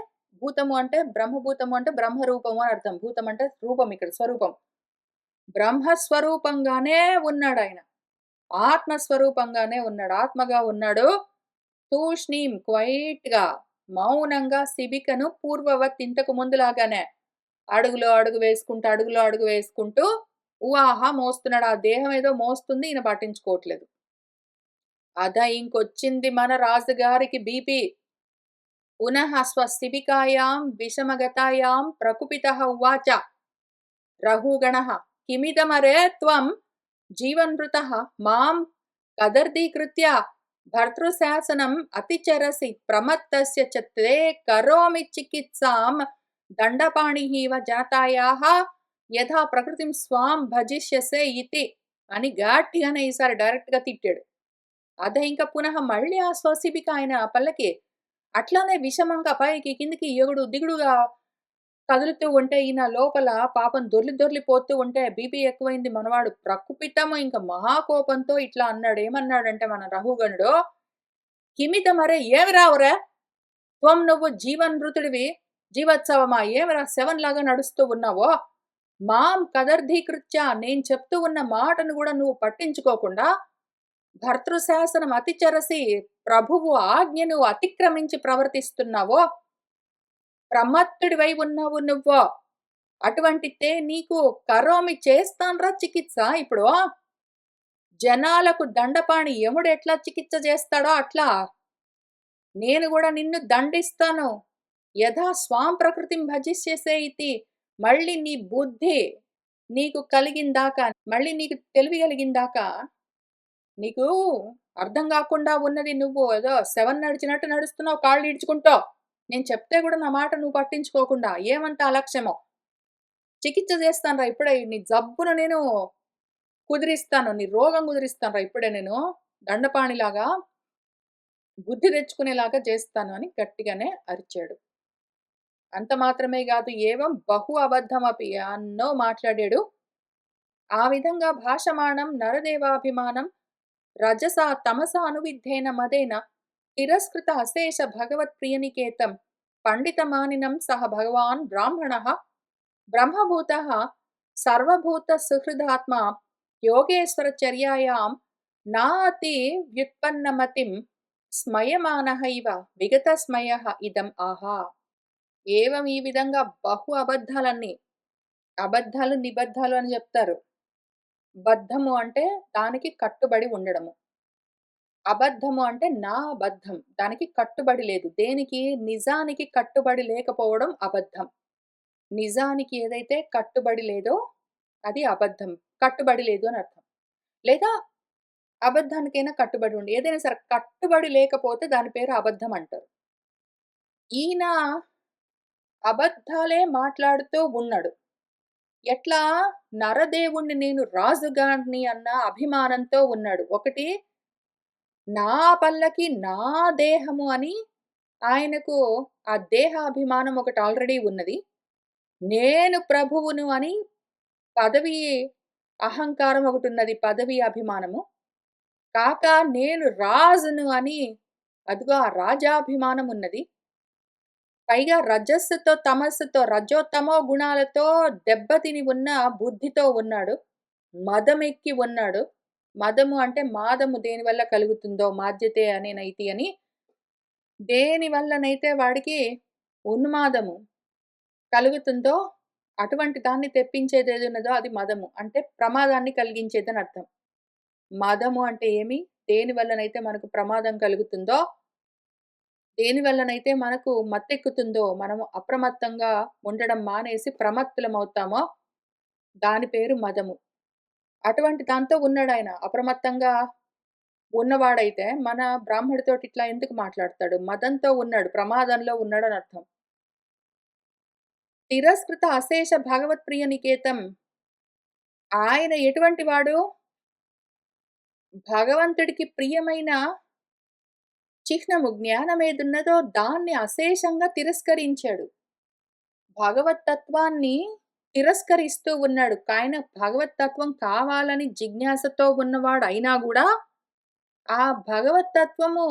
భూతము అంటే బ్రహ్మభూతము అంటే బ్రహ్మరూపము అని అర్థం. భూతం అంటే రూపం, ఇక్కడ స్వరూపం. బ్రహ్మస్వరూపంగానే ఉన్నాడాయన. ఆత్మస్వరూపంగానే ఉన్నాడు. ఆత్మగా ఉన్నాడు. తూష్ణీం క్వైట్‌గా, మౌనంగా శిబికను పూర్వవత్ ఇంతకు ముందులాగానే అడుగులో అడుగు వేసుకుంటూ, అడుగులో అడుగు వేసుకుంటూ ఉవాహా మోస్తున్నాడు. ఆ దేహం ఏదో మోస్తుంది. ఈయన పట్టించుకోవట్లేదు. ఇంకొచ్చింది మన రాజుగారికి బీపీ. పునః స్వశిబికాయాం విషమగతాయాం ప్రకుపితః ఉవాచ రఘుగణః కిమిదమరే త్వం జీవన్మృతః మాం కదర్దీకృత్య భర్తృశాసనం అతిచరసి ప్రమత్తస్య చ తే కరోమి చికిత్సాం దండపాణిః జనతాయాః యథా ప్రకృతిం స్వాం భజిష్యసే ఇతి అని గట్టిగానే ఈసారి డైరెక్ట్‌గా తిట్టాడు. ఇంక పునః మళ్ళీ ఆ స్వశిబిక ఆయన పల్లకి అట్లానే విషమంగా పైకి కిందికి ఎగుడు దిగుడుగా కదులుతూ ఉంటే ఈయన లోపల పాపం దొర్లి దొర్లి పోతూ ఉంటే బీపీ ఎక్కువైంది మనవాడు ప్రకుపితము ఇంక మహాకోపంతో ఇట్లా అన్నాడు. ఏమన్నాడంటే మన రఘుగణుడు, కిమితమరే ఏమిరా ఒరే! త్వం నువ్వు జీవన్మృతుడివి, జీవోత్సవమా ఏమిరా శవంలాగా నడుస్తూ ఉన్నావో! మాం కదర్ధీకృత్య నేను చెప్తూ ఉన్న మాటను గూడా నువ్వు పట్టించుకోకుండా భర్తృశాసనం అతిచరసి ప్రభువు ఆజ్ఞను అతిక్రమించి ప్రవర్తిస్తున్నావో, ప్రమత్తుడివై ఉన్నావు నువ్వు. అటువంటితే నీకు కరోమి చేస్తాన్రా చికిత్స ఇప్పుడు. జనాలకు దండపాణి యముడు ఎట్లా చికిత్స చేస్తాడో అట్లా నేను గూడా నిన్ను దండిస్తాను. యథా స్వాం ప్రకృతిం భజిష్యసే ఇతి. మళ్ళీ నీ బుద్ధి నీకు కలిగిందాకా, మళ్ళీ నీకు తెలివి కలిగిందాకా నీకు అర్థం గాకుండా ఉన్నది నువ్వు ఏదో శవం నడిచినట్టు నడుస్తున్నావు కాళ్ళు ఈడ్చుకుంటూ. నేను చెప్తే గూడా నా మాట నువ్వు పట్టించుకోకుండా. ఏమంత అలక్ష్యమో! చికిత్స చేస్తానురా ఇప్పుడే నీ జబ్బును నేను కుదిరిస్తాను. నీ రోగం కుదిరిస్తానురా ఇప్పుడే నేను. దండపాణిలాగా బుద్ధి తెచ్చుకునేలాగా చేస్తాను అని గట్టిగానే అరిచాడు. అంత మాత్రమే గాదు ఏవం బహు అబద్ధమపి ఎన్నో మాట్లాడాడు. ఆ విధంగా భాషమాణం నరదేవాభిమానం రజసా తమసా అనువిద్ధేన మదేన తిరస్కృత అశేష భగవత్ప్రియనికేతం పండితమానినం సహ భగవాన్ బ్రాహ్మణః బ్రహ్మభూతః సర్వభూత సుహృదాత్మా యోగేశ్వర చర్యాయాం నాతి వ్యుత్పన్నమతిం స్మయమానః ఇవ విగత స్మయః ఇదం ఆహా. ఏవం ఈ విధంగా బహు అబద్ధాలన్నీ, అబద్ధాలు నిబద్ధాలు అని చెప్తారు. బద్ధము అంటే దానికి కట్టుబడి ఉండడము. అబద్ధము అంటే నా అబద్ధం. దానికి కట్టుబడి లేదు. దేనికి? నిజానికి కట్టుబడి లేకపోవడం అబద్ధం. నిజానికి ఏదైతే కట్టుబడి లేదో అది అబద్ధం. కట్టుబడి లేదు అని అర్థం. లేదా అబద్ధానికైనా కట్టుబడి ఉండి ఏదైనా సరే కట్టుబడి లేకపోతే దాని పేరు అబద్ధం అంటారు. ఈయన అబద్ధాలే మాట్లాడుతూ ఉన్నాడు. ఎట్లా? నరదేవుణ్ణి నేను రాజుగాడిని అన్న అభిమానంతో ఉన్నాడు. ఒకటి నా పల్లకి, నా దేహము అని ఆయనకు ఆ దేహాభిమానం ఒకటి ఆల్రెడీ ఉన్నది. నేను ప్రభువును అని పదవి అహంకారం ఒకటున్నది. పదవి, అభిమానము. కాక నేను రాజును అని అదిగో ఆ రాజాభిమానం ఉన్నది. పైగా రజస్సుతో, తమస్సుతో, రజోతమో గుణాలతో దెబ్బతిని ఉన్న బుద్ధితో ఉన్నాడు. మదమెక్కి ఉన్నాడు. మదము అంటే మాదము దేనివల్ల కలుగుతుందో మాద్యతే అనేనైతి అని దేని వల్లనైతే వాడికి ఉన్మాదము కలుగుతుందో అటువంటి దాన్ని తెప్పించేదేదున్నదో అది మదము. అంటే ప్రమాదాన్ని కలిగించేదని అర్థం. మదము అంటే ఏమి? దేని వల్లనైతే మనకు ప్రమాదం కలుగుతుందో, దేని వల్లనైతే మనకు మత్తెక్కుతుందో, మనము అప్రమత్తంగా ఉండడం మానేసి ప్రమత్తులమవుతామో దాని పేరు మదము. అటువంటి దాంతో ఉన్నాడాయన. అప్రమత్తంగా ఉన్నవాడైతే మన బ్రాహ్మడితోటి ఇట్లా ఎందుకు మాట్లాడతాడు? మదంతో ఉన్నాడు. ప్రమాదంలో ఉన్నాడనర్థం. తిరస్కృత అశేష భగవత్ప్రియ నికేతం. ఆయన ఎటువంటి వాడు? భగవంతుడికి ప్రియమైన చిహ్నము జ్ఞానమేదున్నదో దాన్ని అశేషంగా తిరస్కరించాడు. భగవత్తత్వాన్ని తిరస్కరిస్తూ ఉన్నాడు. ఆయన భగవత్తత్వం కావాలని జిజ్ఞాసతో ఉన్నవాడు అయినా గూడా, ఆ భగవత్తత్వము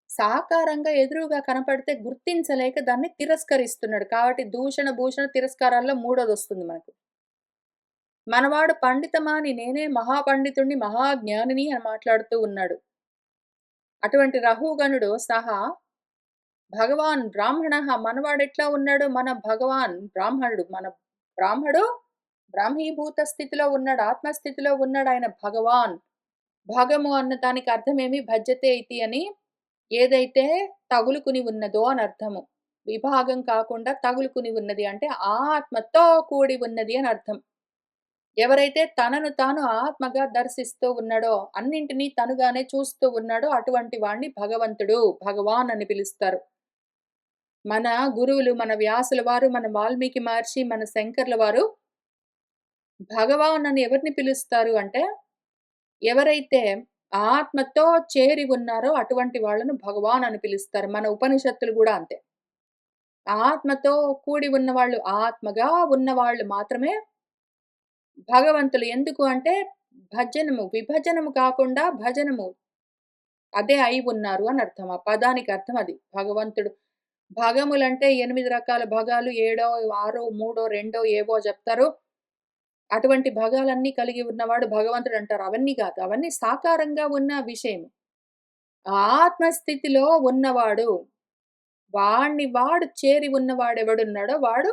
సాకారంగా ఎదురుగా కనపడితే గుర్తించలేక దాన్ని తిరస్కరిస్తున్నాడు. కాబట్టి దూషణ, భూషణ, తిరస్కారాల్లో మూడోదొస్తుంది మనకు. మనవాడు పండితమాని నేనే మహాపండితుడిని, మహాజ్ఞానిని అని మాట్లాడుతూ ఉన్నాడు. అటువంటి రహుగణుడు సహా భగవాన్ బ్రాహ్మణః మనవాడెట్లా ఉన్నాడు? మన భగవాన్ బ్రాహ్మణుడు. మన బ్రాహ్మడు బ్రాహ్మీభూత స్థితిలో ఉన్నాడు. ఆత్మస్థితిలో ఉన్నాడు. ఆయన భగవాన్. భగము అన్న దానికి అర్థమేమి? భజ్యతే ఇతి అని ఏదైతే తగులుకుని ఉన్నదో అని అర్థము. విభాగం కాకుండా తగులుకుని ఉన్నది అంటే ఆత్మతో కూడి ఉన్నది అని అర్థం. ఎవరైతే తనను తాను ఆత్మగా దర్శిస్తూ ఉన్నాడో, అన్నింటినీ తనుగానే చూస్తూ ఉన్నాడో అటువంటి వాణ్ణి భగవంతుడు, భగవాన్ అని పిలుస్తారు. మన గురువులు, మన వ్యాసుల వారు, మన వాల్మీకి మహర్షి, మన శంకర్ల వారు భగవాన్ అని ఎవరిని పిలుస్తారు అంటే, ఎవరైతే ఆత్మతో చేరి ఉన్నారో అటువంటి వాళ్ళను భగవాన్ అని పిలుస్తారు. మన ఉపనిషత్తులు గూడా అంతే. ఆత్మతో కూడి ఉన్నవాళ్ళు, ఆత్మగా ఉన్నవాళ్ళు మాత్రమే భగవంతులు. ఎందుకు అంటే భజనము, విభజనము కాకుండా భజనము. అదే అయి ఉన్నారు అని అర్థం. ఆ పదానికి అర్థం అది. భగవంతుడు భగములంటే 8 రకాల భగాలు, ఏడో, ఆరో, మూడో, రెండో ఏవో జెప్తారు. అటువంటి భగాలన్నీ కలిగి ఉన్నవాడు భగవంతుడంటారు. అవన్నీ గాదు. అవన్నీ సాకారంగా ఉన్న విషయం. ఆత్మస్థితిలో ఉన్నవాడు, వాణ్ణి వాడు చేరి ఉన్నవాడెవడున్నాడో వాడు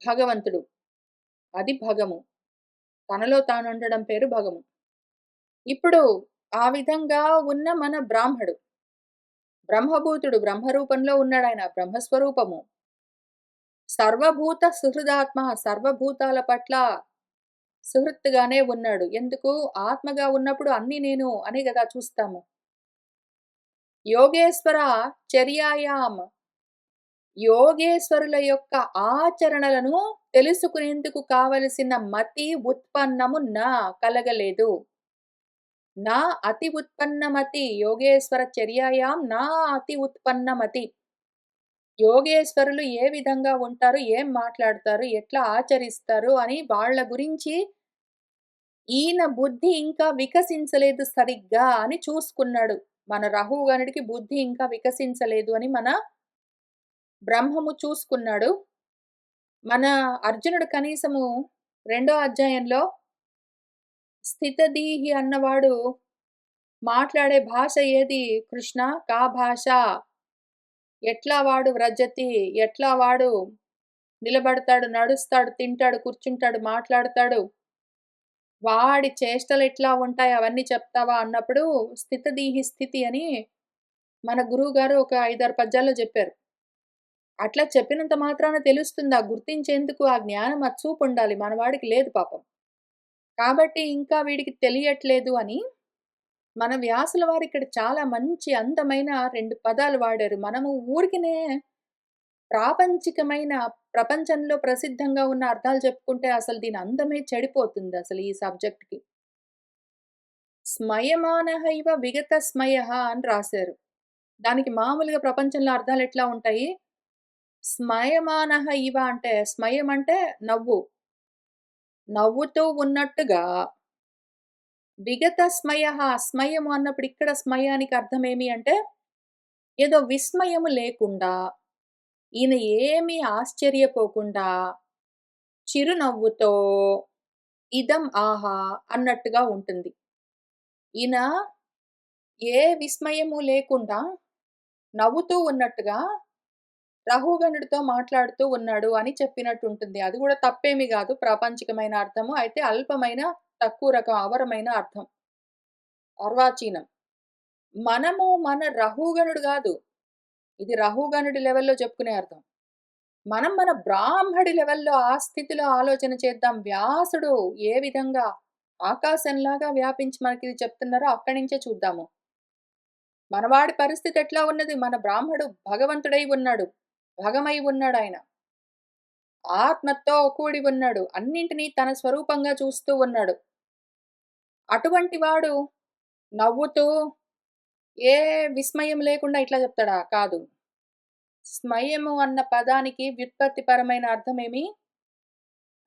భగవంతుడు. అది భగము. తనలో తానుండడం పేరు భగము. ఇప్పుడు ఆ విధంగా ఉన్న మన బ్రాహ్మడు. బ్రహ్మభూతుడు. బ్రహ్మరూపంలో ఉన్నాడాయన. బ్రహ్మస్వరూపము. సర్వభూత సుహృదాత్మ. సర్వభూతాల పట్ల సుహృత్తుగానే ఉన్నాడు. ఎందుకు? ఆత్మగా ఉన్నప్పుడు అన్నీ నేను అనే గదా చూస్తాము. యోగేశ్వర చర్యాయాం. యోగేశ్వరుల యొక్క ఆచరణలను తెలుసుకునేందుకు కావలసిన మతి ఉత్పన్నము కలగలేదు. నా అతి ఉత్పన్నమతి యోగేశ్వర చర్యాయాం నా అతి ఉత్పన్నమతి. యోగేశ్వరులు ఏ విధంగా ఉంటారు? ఏం మాట్లాడతారు? ఎట్లా ఆచరిస్తారు? అని వాళ్ళ గురించి ఈయన బుద్ధి ఇంకా వికసించలేదు సరిగ్గా అని చూసుకున్నాడు. మన రహుగణుడికి బుద్ధి ఇంకా వికసించలేదు అని మన బ్రహ్మము చూసుకున్నాడు. మన అర్జునుడు కనీసము రెండో అధ్యాయంలో స్థితదీహి అన్నవాడు మాట్లాడే భాష ఏది కృష్ణ? కా భాష? ఎట్లా వాడు వ్రజతి? ఎట్లా వాడు నిలబడతాడు, నడుస్తాడు, తింటాడు, కూర్చుంటాడు, మాట్లాడతాడు? వాడి చేష్టలెట్లా ఉంటాయి అవన్నీ చెప్తావా అన్నప్పుడు స్థితదీహి స్థితి అని మన గురువుగారు ఒక 5, 6 పద్యాల్లో జెప్పారు. అట్లా చెప్పినంత మాత్రాన తెలుస్తుందా? గుర్తించేందుకు ఆ జ్ఞానం, ఆ చూపుండాలి. మనవాడికి లేదు పాపం. కాబట్టి ఇంకా వీడికి తెలియట్లేదు అని మన వ్యాసుల వారిక్కడ చాలా మంచి అందమైన 2 పదాలు వాడారు. మనము ఊరికినే ప్రాపంచికమైన ప్రపంచంలో ప్రసిద్ధంగా ఉన్న అర్థాలు చెప్పుకుంటే అసలు దీని అందమే చెడిపోతుంది అసలు ఈ సబ్జెక్ట్‌కి. స్మయమానహైవ విగత స్మయః అని రాశారు. దానికి మామూలుగా ప్రపంచంలో అర్థాలెట్లా ఉంటాయి? స్మయమానః ఇవ అంటే స్మయం అంటే నవ్వు. నవ్వుతూ ఉన్నట్టుగా విగత స్మయః స్మయము అన్నప్పుడు ఇక్కడ స్మయానికి అర్థమేమి అంటే, ఏదో విస్మయము లేకుండా, ఈయన ఏమీ ఆశ్చర్యపోకుండా, చిరునవ్వుతో ఇదం ఆహా! అన్నట్టుగా ఉంటుంది. ఈయన ఏ విస్మయము లేకుండా నవ్వుతూ ఉన్నట్టుగా రహుగణుడితో మాట్లాడుతూ ఉన్నాడు అని చెప్పినట్టుంటుంది. అది గూడా తప్పేమి గాదు. ప్రాపంచికమైన అర్థము. అయితే అల్పమైన, తక్కువ రకం అవరమైన అర్థం. అర్వాచీనం. మనము మన రహుగణుడు గాదు. ఇది రహుగణుడి లెవెల్‌లో చెప్పుకునే అర్థం. మనం మన బ్రాహ్మడి లెవెల్‌లో ఆ స్థితిలో ఆలోచన చేద్దాం. వ్యాసుడు ఏ విధంగా ఆకాశంలాగా వ్యాపించి మనకిది చెప్తున్నారో అక్కడి నుంచే చూద్దాము. మనవాడి పరిస్థితి ఎట్లా ఉన్నది? మన బ్రాహ్మడు భగవంతుడై ఉన్నాడు. భగమై ఉన్నాడాయన. ఆత్మతో కూడి ఉన్నాడు. అన్నింటిని తన స్వరూపంగా చూస్తూ ఉన్నాడు. అటువంటి వాడు నవ్వుతూ ఏ విస్మయం లేకుండా ఇట్లా చెప్తాడా? కాదు. స్మయము అన్న పదానికి వ్యుత్పత్తిపరమైన అర్థమేమి?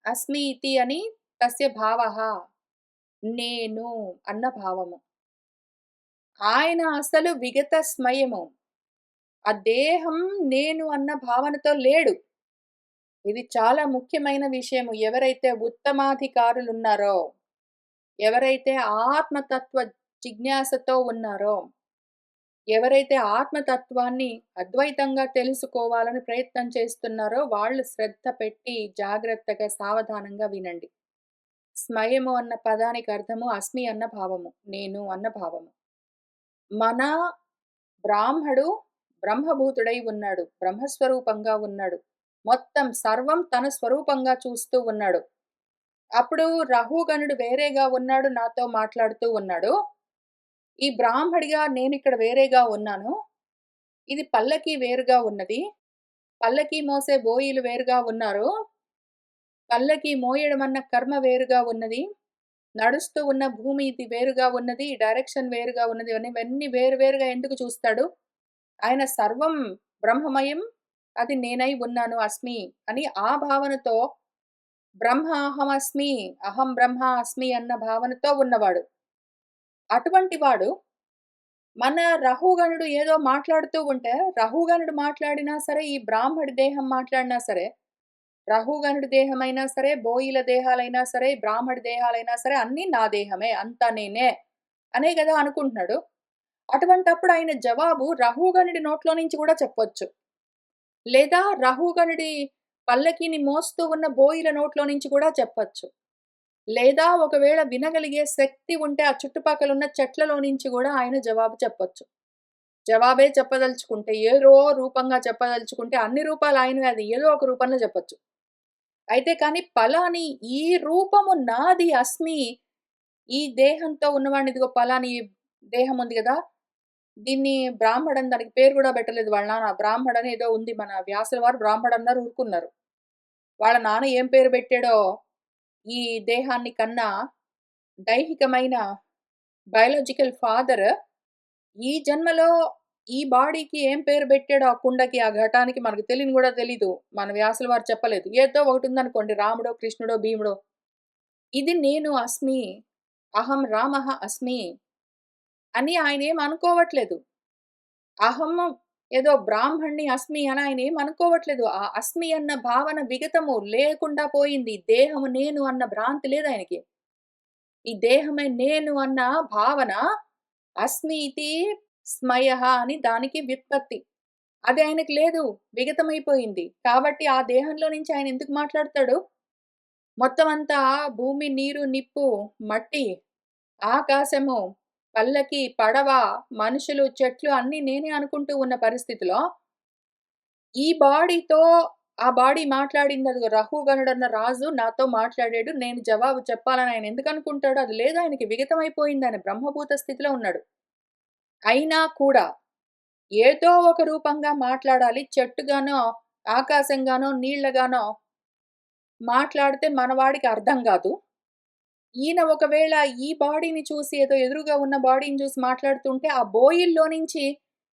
అస్మి ఇతి అని తస్య భావః. నేను అన్న భావము. ఆయన అసలు విగత స్మయము. ఆ దేహం నేను అన్న భావనతో లేడు. ఇది చాలా ముఖ్యమైన విషయము. ఎవరైతే ఉత్తమాధికారులున్నారో, ఎవరైతే ఆత్మతత్వ జిజ్ఞాసతో ఉన్నారో, ఎవరైతే ఆత్మతత్వాన్ని అద్వైతంగా తెలుసుకోవాలని ప్రయత్నం చేస్తున్నారో, వాళ్ళు శ్రద్ధ పెట్టి జాగ్రత్తగా, సావధానంగా వినండి. స్మయము అన్న పదానికి అర్థము అస్మి అన్న భావము. నేను అన్న భావము. మన బ్రాహ్మడు బ్రహ్మభూతుడై ఉన్నాడు. బ్రహ్మస్వరూపంగా ఉన్నాడు. మొత్తం సర్వం తన స్వరూపంగా చూస్తూ ఉన్నాడు. అప్పుడు రహుగణుడు వేరేగా ఉన్నాడు. నాతో మాట్లాడుతూ ఉన్నాడు. ఈ బ్రాహ్మడిగా నేనిక్కడ వేరేగా ఉన్నాను. ఇది పల్లకి వేరుగా ఉన్నది. పల్లకి మోసే బోయీలు వేరుగా ఉన్నారు. పల్లకి మోయడం అన్న కర్మ వేరుగా ఉన్నది. నడుస్తూ ఉన్న భూమి ఇది వేరుగా ఉన్నది. డైరెక్షన్ వేరుగా ఉన్నది. ఇవన్నీ వేరు వేరుగా ఎందుకు చూస్తాడు? ఆయన సర్వం బ్రహ్మమయం. అది నేనై ఉన్నాను అస్మి అని ఆ భావనతో బ్రహ్మ అహమస్మి, అహం బ్రహ్మ అస్మి అన్న భావనతో ఉన్నవాడు. అటువంటి వాడు మన రహుగణుడు ఏదో మాట్లాడుతూ ఉంటే, రహుగణుడు మాట్లాడినా సరే, ఈ బ్రాహ్మడి దేహం మాట్లాడినా సరే, రహుగణుడి దేహమైనా సరే, బోయిల దేహాలైనా సరే, బ్రాహ్మడి దేహాలైనా సరే అన్నీ నా దేహమే. అంతా నేనే అనే గదా అనుకుంటున్నాడు. అటువంటప్పుడు ఆయన జవాబు రహుగణుడి నోట్లో నుంచి గూడా చెప్పొచ్చు. లేదా రహుగణుడి పల్లకిని మోస్తూ ఉన్న బోయిల నోట్లో నుంచి కూడా చెప్పొచ్చు. లేదా ఒకవేళ వినగలిగే శక్తి ఉంటే ఆ చుట్టుపక్కలున్న చెట్లలో నుంచి గూడా ఆయన జవాబు చెప్పొచ్చు. జవాబే చెప్పదలుచుకుంటే ఏదో రూపంగా చెప్పదలుచుకుంటే అన్ని రూపాలు ఆయనవే అది ఏదో ఒక రూపంలో చెప్పొచ్చు. అయితే కానీ పలాని ఈ రూపము నాది అస్మి. ఈ దేహంతో ఉన్నవాడిని ఇదిగో పలాని దేహం ఉంది గదా! దీన్ని బ్రాహ్మడని దానికి పేరు గూడా పెట్టలేదు వాళ్ళ నాన్న. బ్రాహ్మడని ఏదో ఉంది. మన వ్యాసుల వారు బ్రాహ్మడన్నారు ఊరుకున్నారు. వాళ్ళ నాన్న ఏం పేరు పెట్టాడో ఈ దేహాన్ని కన్నా దైహికమైన బయోలాజికల్ ఫాదర్ ఈ జన్మలో ఈ బాడీకి ఏం పేరు పెట్టాడో ఆ కుండకి, ఆ ఘటానికి మనకు తెలియని గూడా తెలీదు. మన వ్యాసుల వారు చెప్పలేదు. ఏదో ఒకటుందనుకోండి రాముడో, కృష్ణుడో, భీముడో. ఇది నేను అస్మి. అహం రామః అస్మి అని ఆయనేం అనుకోవట్లేదు. అహం ఏదో బ్రాహ్మణ్ణి అస్మి అని ఆయనేం అనుకోవట్లేదు. ఆ అస్మి అన్న భావన విగతము లేకుండా పోయింది. దేహము నేను అన్న భ్రాంతి లేదాయనకి. ఈ దేహమే నేను అన్న భావన అస్మి ఇతి స్మయః అని దానికి వ్యుత్పత్తి. అది ఆయనకి లేదు. విగతమైపోయింది. కాబట్టి ఆ దేహంలో నుంచి ఆయన ఎందుకు మాట్లాడతాడు? మొత్తం అంతా భూమి, నీరు, నిప్పు, మట్టి, ఆకాశము, పల్లకి, పడవ, మనుషులు, చెట్లు అన్నీ నేనే అనుకుంటూ ఉన్న పరిస్థితిలో, ఈ బాడీతో ఆ బాడీ మాట్లాడింది అదిగో రహుగణుడన్న రాజు నాతో మాట్లాడాడు. నేను జవాబు చెప్పాలని ఆయన ఎందుకనుకుంటాడు? అది లేదు ఆయనకి విగతమైపోయింది. ఆయన బ్రహ్మభూత స్థితిలో ఉన్నాడు. అయినా కూడా ఏదో ఒక రూపంగా మాట్లాడాలి. చెట్టుగానో, ఆకాశంగానో, నీళ్ళగానో మాట్లాడితే మనవాడికి అర్థం గాదు. ఈయన ఒకవేళ ఈ బాడీని చూసి ఏదో ఎదురుగా ఉన్న బాడీని చూసి మాట్లాడుతుంటే, ఆ బోయిల్లో నుంచి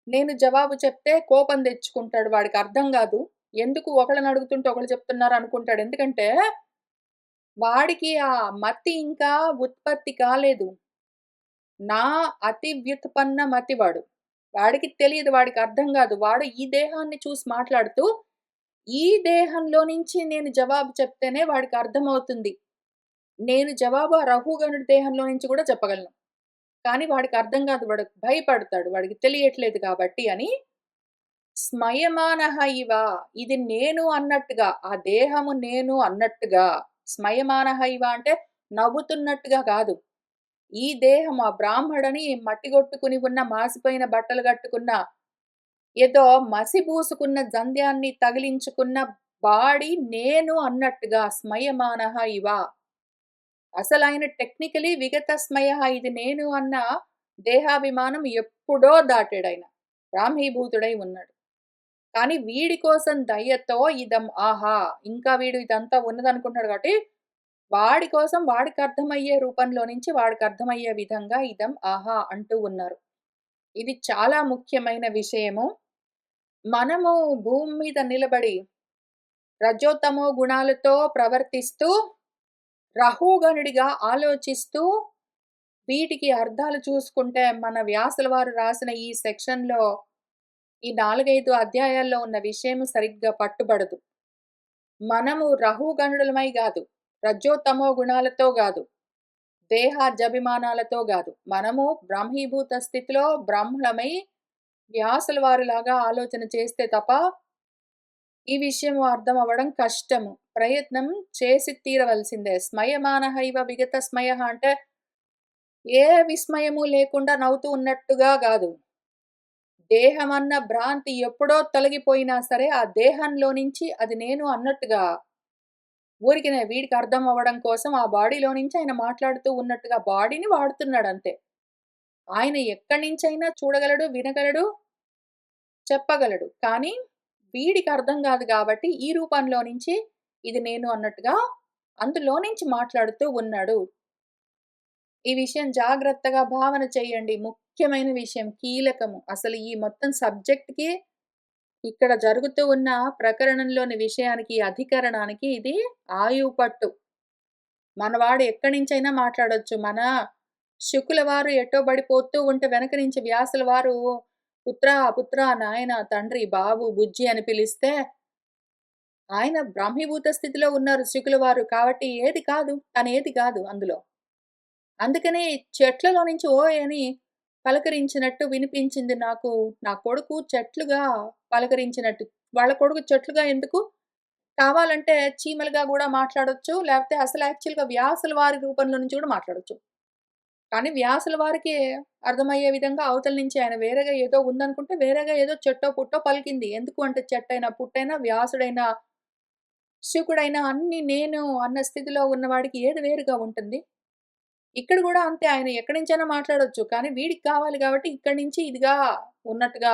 నేను జవాబు చెప్తే కోపం తెచ్చుకుంటాడు. వాడికి అర్థం గాదు. ఎందుకు ఒకళ్ళని అడుగుతుంటే ఒకళ్ళు చెప్తున్నారు అనుకుంటాడు. ఎందుకంటే వాడికి ఆ మతి ఇంకా ఉత్పత్తి కాలేదు. నా అతి వ్యుత్పన్న మతివాడు. వాడికి తెలీదు. వాడికి అర్థం గాదు. వాడు ఈ దేహాన్ని చూసి మాట్లాడుతూ, ఈ దేహంలో నుంచి నేను జవాబు చెప్తేనే వాడికి అర్థమవుతుంది. నేను జవాబు ఆ రఘుగణుడి దేహంలో నుంచి గూడా చెప్పగలను. కానీ వాడికి అర్థం గాదు. వాడు భయపడతాడు. వాడికి తెలియట్లేదు కాబట్టి అని స్మయమానః ఇవ ఇది నేను అన్నట్టుగా, ఆ దేహము నేను అన్నట్టుగా, స్మయమానః ఇవ అంటే నవ్వుతున్నట్టుగా కాదు. ఈ దేహం ఆ బ్రాహ్మడని మట్టి గొట్టుకుని ఉన్న మాసిపోయిన బట్టలు గట్టుకున్న, ఏదో మసి పూసుకున్న జంధ్యాన్ని తగిలించుకున్న బాడీ నేను అన్నట్టుగా స్మయమానః ఇవ. అసలాయన టెక్నికలీ విగత స్మయః ఇది నేను అన్న దేహాభిమానం ఎప్పుడో దాటాడాయన. బ్రాహ్మీభూతుడై ఉన్నాడు. కానీ వీడి కోసం దయతో ఇదం ఆహా! ఇంకా వీడు ఇదంతా ఉన్నదనుకుంటున్నాడు కాబట్టి, వాడి కోసం వాడికర్థమయ్యే రూపంలో నుంచి వాడికర్థమయ్యే విధంగా ఇదం ఆహా! అంటూ ఉన్నారు. ఇది చాలా ముఖ్యమైన విషయము. మనము భూమి మీద నిలబడి రజోతమో గుణాలతో ప్రవర్తిస్తూ, రహోగణుడిగా ఆలోచిస్తూ, వీటికి అర్థాలు చూసుకుంటే మన వ్యాసుల వారు రాసిన ఈ సెక్షన్‌లో ఈ 4, 5 అధ్యాయాల్లో ఉన్న విషయం సరిగ్గా పట్టుబడదు. మనము రహుగణులమై గాదు. రజోతమో గుణాలతో గాదు. దేహాజభిమానాలతో గాదు. మనము బ్రాహ్మీభూత స్థితిలో బ్రాహ్మణమై వ్యాసుల వారిలాగా ఆలోచన చేస్తే తప్ప, ఈ విషయం అర్థం అవ్వడం కష్టము. ప్రయత్నం చేసి తీరవలసిందే. స్మయమానః ఇవ విగత స్మయః అంటే ఏ విస్మయము లేకుండా నవ్వుతూ ఉన్నట్టుగా గాదు. దేహమన్న భ్రాంతి ఎప్పుడో తొలగిపోయినా సరే, ఆ దేహంలో నుంచి అది నేను అన్నట్టుగా ఊరికినే వీడికి అర్థం అవ్వడం కోసం ఆ బాడీలో నుంచి ఆయన మాట్లాడుతూ ఉన్నట్టుగా బాడీని వాడుతున్నాడంతే. ఆయన ఎక్కడి నుంచైనా చూడగలడు, వినగలడు, చెప్పగలడు. కానీ వీడికి అర్థం గాదు గాబట్టి ఈ రూపంలో నుంచి ఇది నేను అన్నట్టుగా అందులో నుంచి మాట్లాడుతూ ఉన్నాడు. ఈ విషయం జాగ్రత్తగా భావన చేయండి. ముఖ్యమైన విషయం, కీలకము. అసలు ఈ మొత్తం సబ్జెక్ట్‌కి ఇక్కడ జరుగుతూ ఉన్న ప్రకరణంలోని విషయానికి, అధికరణానికి ఇది ఆయువుపట్టు. మనవాడు ఎక్కడి నుంచైనా మాట్లాడొచ్చు. మన శుకుల వారు ఎటో బడిపోతూ ఉంటే వెనక నుంచి వ్యాసుల వారు పుత్రా, పుత్రా, నాయన, తండ్రి, బాబు, బుజ్జి అని పిలిస్తే ఆయన బ్రాహ్మీభూత స్థితిలో ఉన్నారు శుకుల వారు. కాబట్టి ఏది కాదు, తనేది కాదు అందులో. అందుకనే చెట్లలో నుంచి ఓయ్ అని పలకరించినట్టు వినిపించింది నాకు. నా కొడుకు చెట్లుగా పలకరించినట్టు. వాళ్ళ కొడుకు చెట్లుగా ఎందుకు? కావాలంటే చీమలుగా గూడా మాట్లాడొచ్చు. లేపోతే అసలు యాక్చువల్‌గా వ్యాసుల వారి రూపంలో నుంచి గూడా మాట్లాడొచ్చు. కానీ వ్యాసుల వారికి అర్థమయ్యే విధంగా అవతల నుంచి ఆయన వేరేగా ఏదో ఉందనుకుంటే, వేరేగా ఏదో చెట్టో, పుట్టో పలికింది. ఎందుకు అంటే చెట్టైనా, పుట్టైనా, వ్యాసుడైనా, శుకుడైనా అన్నీ నేను అన్న స్థితిలో ఉన్నవాడికి ఏది వేరుగా ఉంటుంది? ఇక్కడ గూడా అంతే. ఆయన ఎక్కడి నుంచైనా మాట్లాడొచ్చు. కానీ వీడికి కావాలి గాబట్టి ఇక్కడి నుంచి ఇదిగా ఉన్నట్టుగా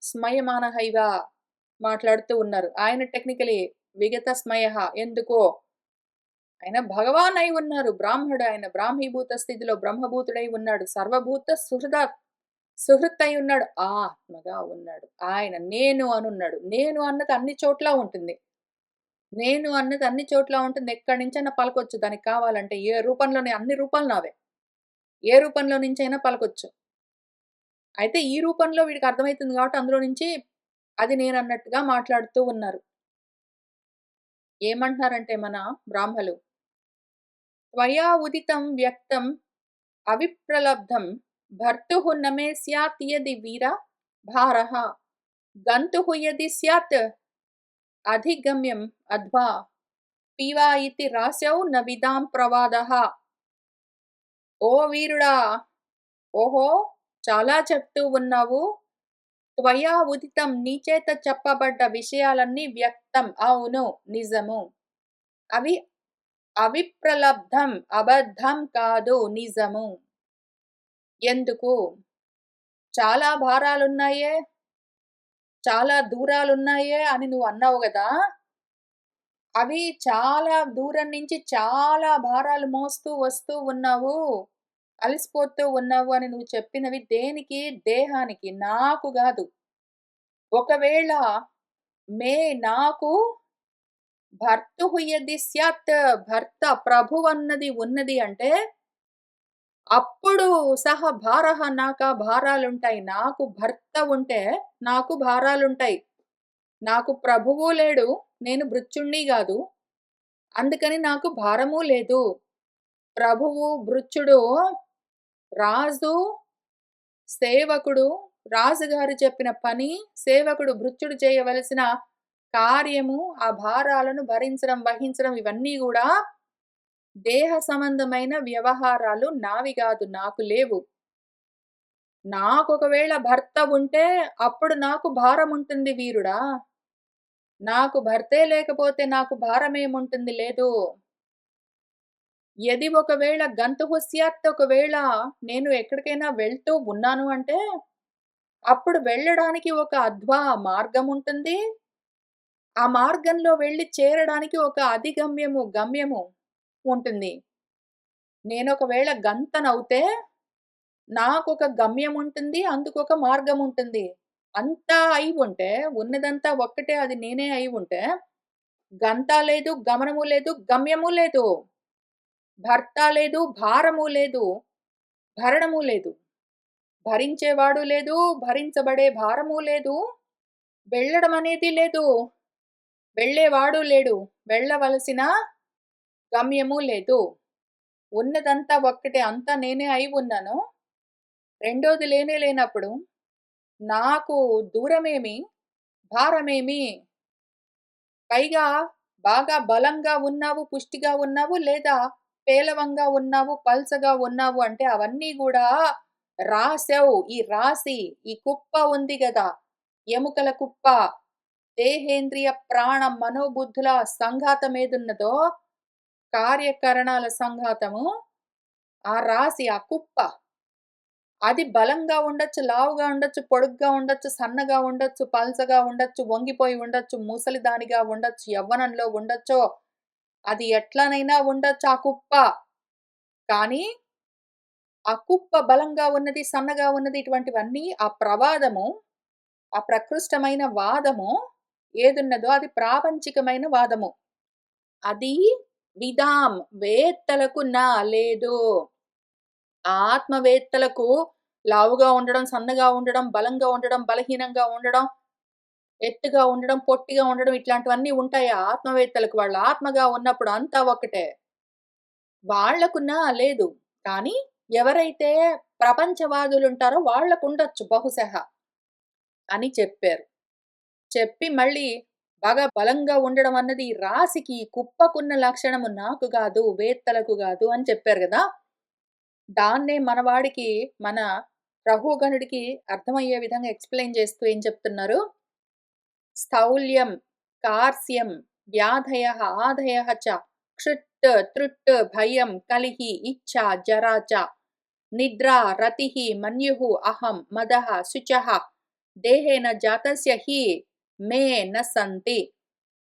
స్మయమానహైవ మాట్లాడుతూ ఉన్నారు. ఆయన టెక్నికలీ విగత స్మయః ఎందుకో ఆయన భగవాన్ అయి ఉన్నారు. బ్రాహ్మడు ఆయన బ్రాహ్మీభూత స్థితిలో బ్రహ్మభూతుడై ఉన్నాడు. సర్వభూత సుహృత్ అయి ఉన్నాడు. ఆత్మగా ఉన్నాడు. ఆయన నేను అనున్నాడు. నేను అన్నది అన్ని చోట్ల ఉంటుంది. నేను అన్నది అన్ని చోట్ల ఉంటుంది. ఎక్కడి నుంచైనా పలకొచ్చు దానికి కావాలంటే. ఏ రూపంలోనే అన్ని రూపాలు నావే. ఏ రూపంలో నుంచైనా పలకొచ్చు. అయితే ఈ రూపంలో వీడికి అర్థమైతుంది కాబట్టి అందులో నుంచి అది నేనన్నట్టుగా మాట్లాడుతూ ఉన్నారు. ఏమంటున్నారంటే మన బ్రాహ్మలు, "త్వయా ఉదితం వ్యక్తం అవిప్రలబ్ధం భర్తుః న మే స్యాత్ యది వీర భారః గంతుః యది స్యాత్ అధిగమ్యం అధ్వా పీవా ఇతి రాస్యౌ న విదాం ప్రవాదః." ఓ వీరుడా! ఓహో! చాలా చెప్తూ ఉన్నావు. త్వయా ఉదితం నీ చేత చెప్పబడ్డ విషయాలన్నీ వ్యక్తం అవును నిజము. అవి అవిప్రలబ్ధం అబద్ధం కాదు నిజము. ఎందుకు? చాలా భారాలున్నాయే, చాలా దూరాలున్నాయే అని నువ్వు అన్నావు గదా! అవి చాలా దూరం నుంచి చాలా భారాలు మోస్తూ వస్తూ ఉన్నావు. అలసిపోతూ ఉన్నావు అని నువ్వు చెప్పినవి దేనికి? దేహానికి. నాకు గాదు. ఒకవేళ మే నాకు భర్తుః యది స్యాత్ భర్త ప్రభువన్నది ఉన్నది అంటే, అప్పుడు సహ భారః నాకా భారాలుంటాయి. నాకు భర్త ఉంటే నాకు భారాలుంటాయి. నాకు ప్రభువు లేడు. నేను భృత్యుణ్ణి గాదు. అందుకని నాకు భారము లేదు. ప్రభువు, భృత్యుడు, రాజు, సేవకుడు, రాజుగారు చెప్పిన పని, సేవకుడు, భృత్యుడు చేయవలసిన కార్యము, ఆ భారాలను భరించడం, వహించడం ఇవన్నీ గూడా దేహ సంబంధమైన వ్యవహారాలు నావి గాదు. నాకు లేవు. నాకొకవేళ భర్త ఉంటే అప్పుడు నాకు భారముంటుంది వీరుడా! నాకు భర్తే లేకపోతే నాకు భారమేముంటుంది? లేదు. యది ఒకవేళ గంతుః స్యాత్ ఒకవేళ నేను ఎక్కడికైనా వెళ్తూ ఉన్నాను అంటే, అప్పుడు వెళ్ళడానికి ఒక మార్గముంటుంది. ఆ మార్గంలో వెళ్లి చేరడానికి ఒక గమ్యము ఉంటుంది. నేనొకవేళ గంతనవుతే నాకొక గమ్యముంటుంది. అందుకొక మార్గముంటుంది. అంతా అయి ఉంటే, ఉన్నదంతా ఒక్కటే అది నేనే అయి ఉంటే, గంత లేదు, గమనము లేదు, గమ్యము లేదు. భర్త లేదు, భారము లేదు, భరణము లేదు. భరించేవాడు లేదు, భరించబడే భారము లేదు, వెళ్ళడం అనేది లేదు, వెళ్ళేవాడు లేడు, వెళ్ళవలసిన గమ్యము లేదు. ఉన్నదంతా ఒక్కటే. అంతా నేనే అయి ఉన్నాను. రెండోది లేనే లేనప్పుడు నాకు దూరమేమి, భారమేమి? పైగా బాగా బలంగా ఉన్నావు, పుష్టిగా ఉన్నావు, లేదా పేలవంగా ఉన్నావు, పల్చగా ఉన్నావు అంటే అవన్నీ గూడా రాశావు. ఈ రాశి, ఈ కుప్ప ఉంది గదా! ఎముకల కుప్ప, దేహేంద్రియ ప్రాణ మనోబుద్ధుల సంఘాతమేదున్నదో, కార్యకరణాల సంఘాతము, ఆ రాశి, ఆ కుప్ప అది బలంగా ఉండొచ్చు, లావుగా ఉండొచ్చు, పొడుగ్గా ఉండొచ్చు, సన్నగా ఉండొచ్చు, పల్చగా ఉండొచ్చు, వంగిపోయి ఉండొచ్చు, ముసలిదానిగా ఉండొచ్చు, యవ్వనంలో ఉండొచ్చు. అది ఎట్లనైనా ఉండొచ్చు ఆ కుప్ప. కానీ, ఆ కుప్ప బలంగా ఉన్నది, సన్నగా ఉన్నది ఇటువంటివన్నీ ఆ ప్రవాదము, ఆ ప్రకృష్టమైన వాదము ఏదున్నదో అది ప్రాపంచికమైన వాదము. అది విదాం వేత్తలకు లేదు. ఆత్మవేత్తలకు లావుగా ఉండడం, సన్నగా ఉండడం, బలంగా ఉండడం, బలహీనంగా ఉండడం, ఎత్తుగా ఉండడం, పొట్టిగా ఉండడం ఇట్లాంటివన్నీ ఉంటాయా ఆత్మవేత్తలకు? వాళ్ళ ఆత్మగా ఉన్నప్పుడు అంతా ఒకటే. వాళ్ళకున్నా లేదు. కానీ ఎవరైతే ప్రపంచవాదులుంటారో వాళ్ళకుండొచ్చు బహుశః అని చెప్పారు. చెప్పి మళ్ళీ బాగా బలంగా ఉండడం అన్నది ఈ రాశికి, ఈ కుప్పకున్న లక్షణము నాకు గాదు, వేత్తలకు గాదు అని చెప్పారు గదా! దాన్నే మనవాడికి, మన రహుగణుడికి అర్థమయ్యే విధంగా ఎక్స్‌ప్లెయిన్ చేస్తూ ఏం చెప్తున్నారు? స్థౌల్యం, కార్స్యం, వ్యాధయః, ఆధయః చ, క్షుత్, తృట్, భయం, కలిః, ఇచ్ఛా, జరా చ, నిద్రా, రతిః, మన్యుః, అహం, మదః, శుచః, దేహేన జాతస్య హి మే న సంతి.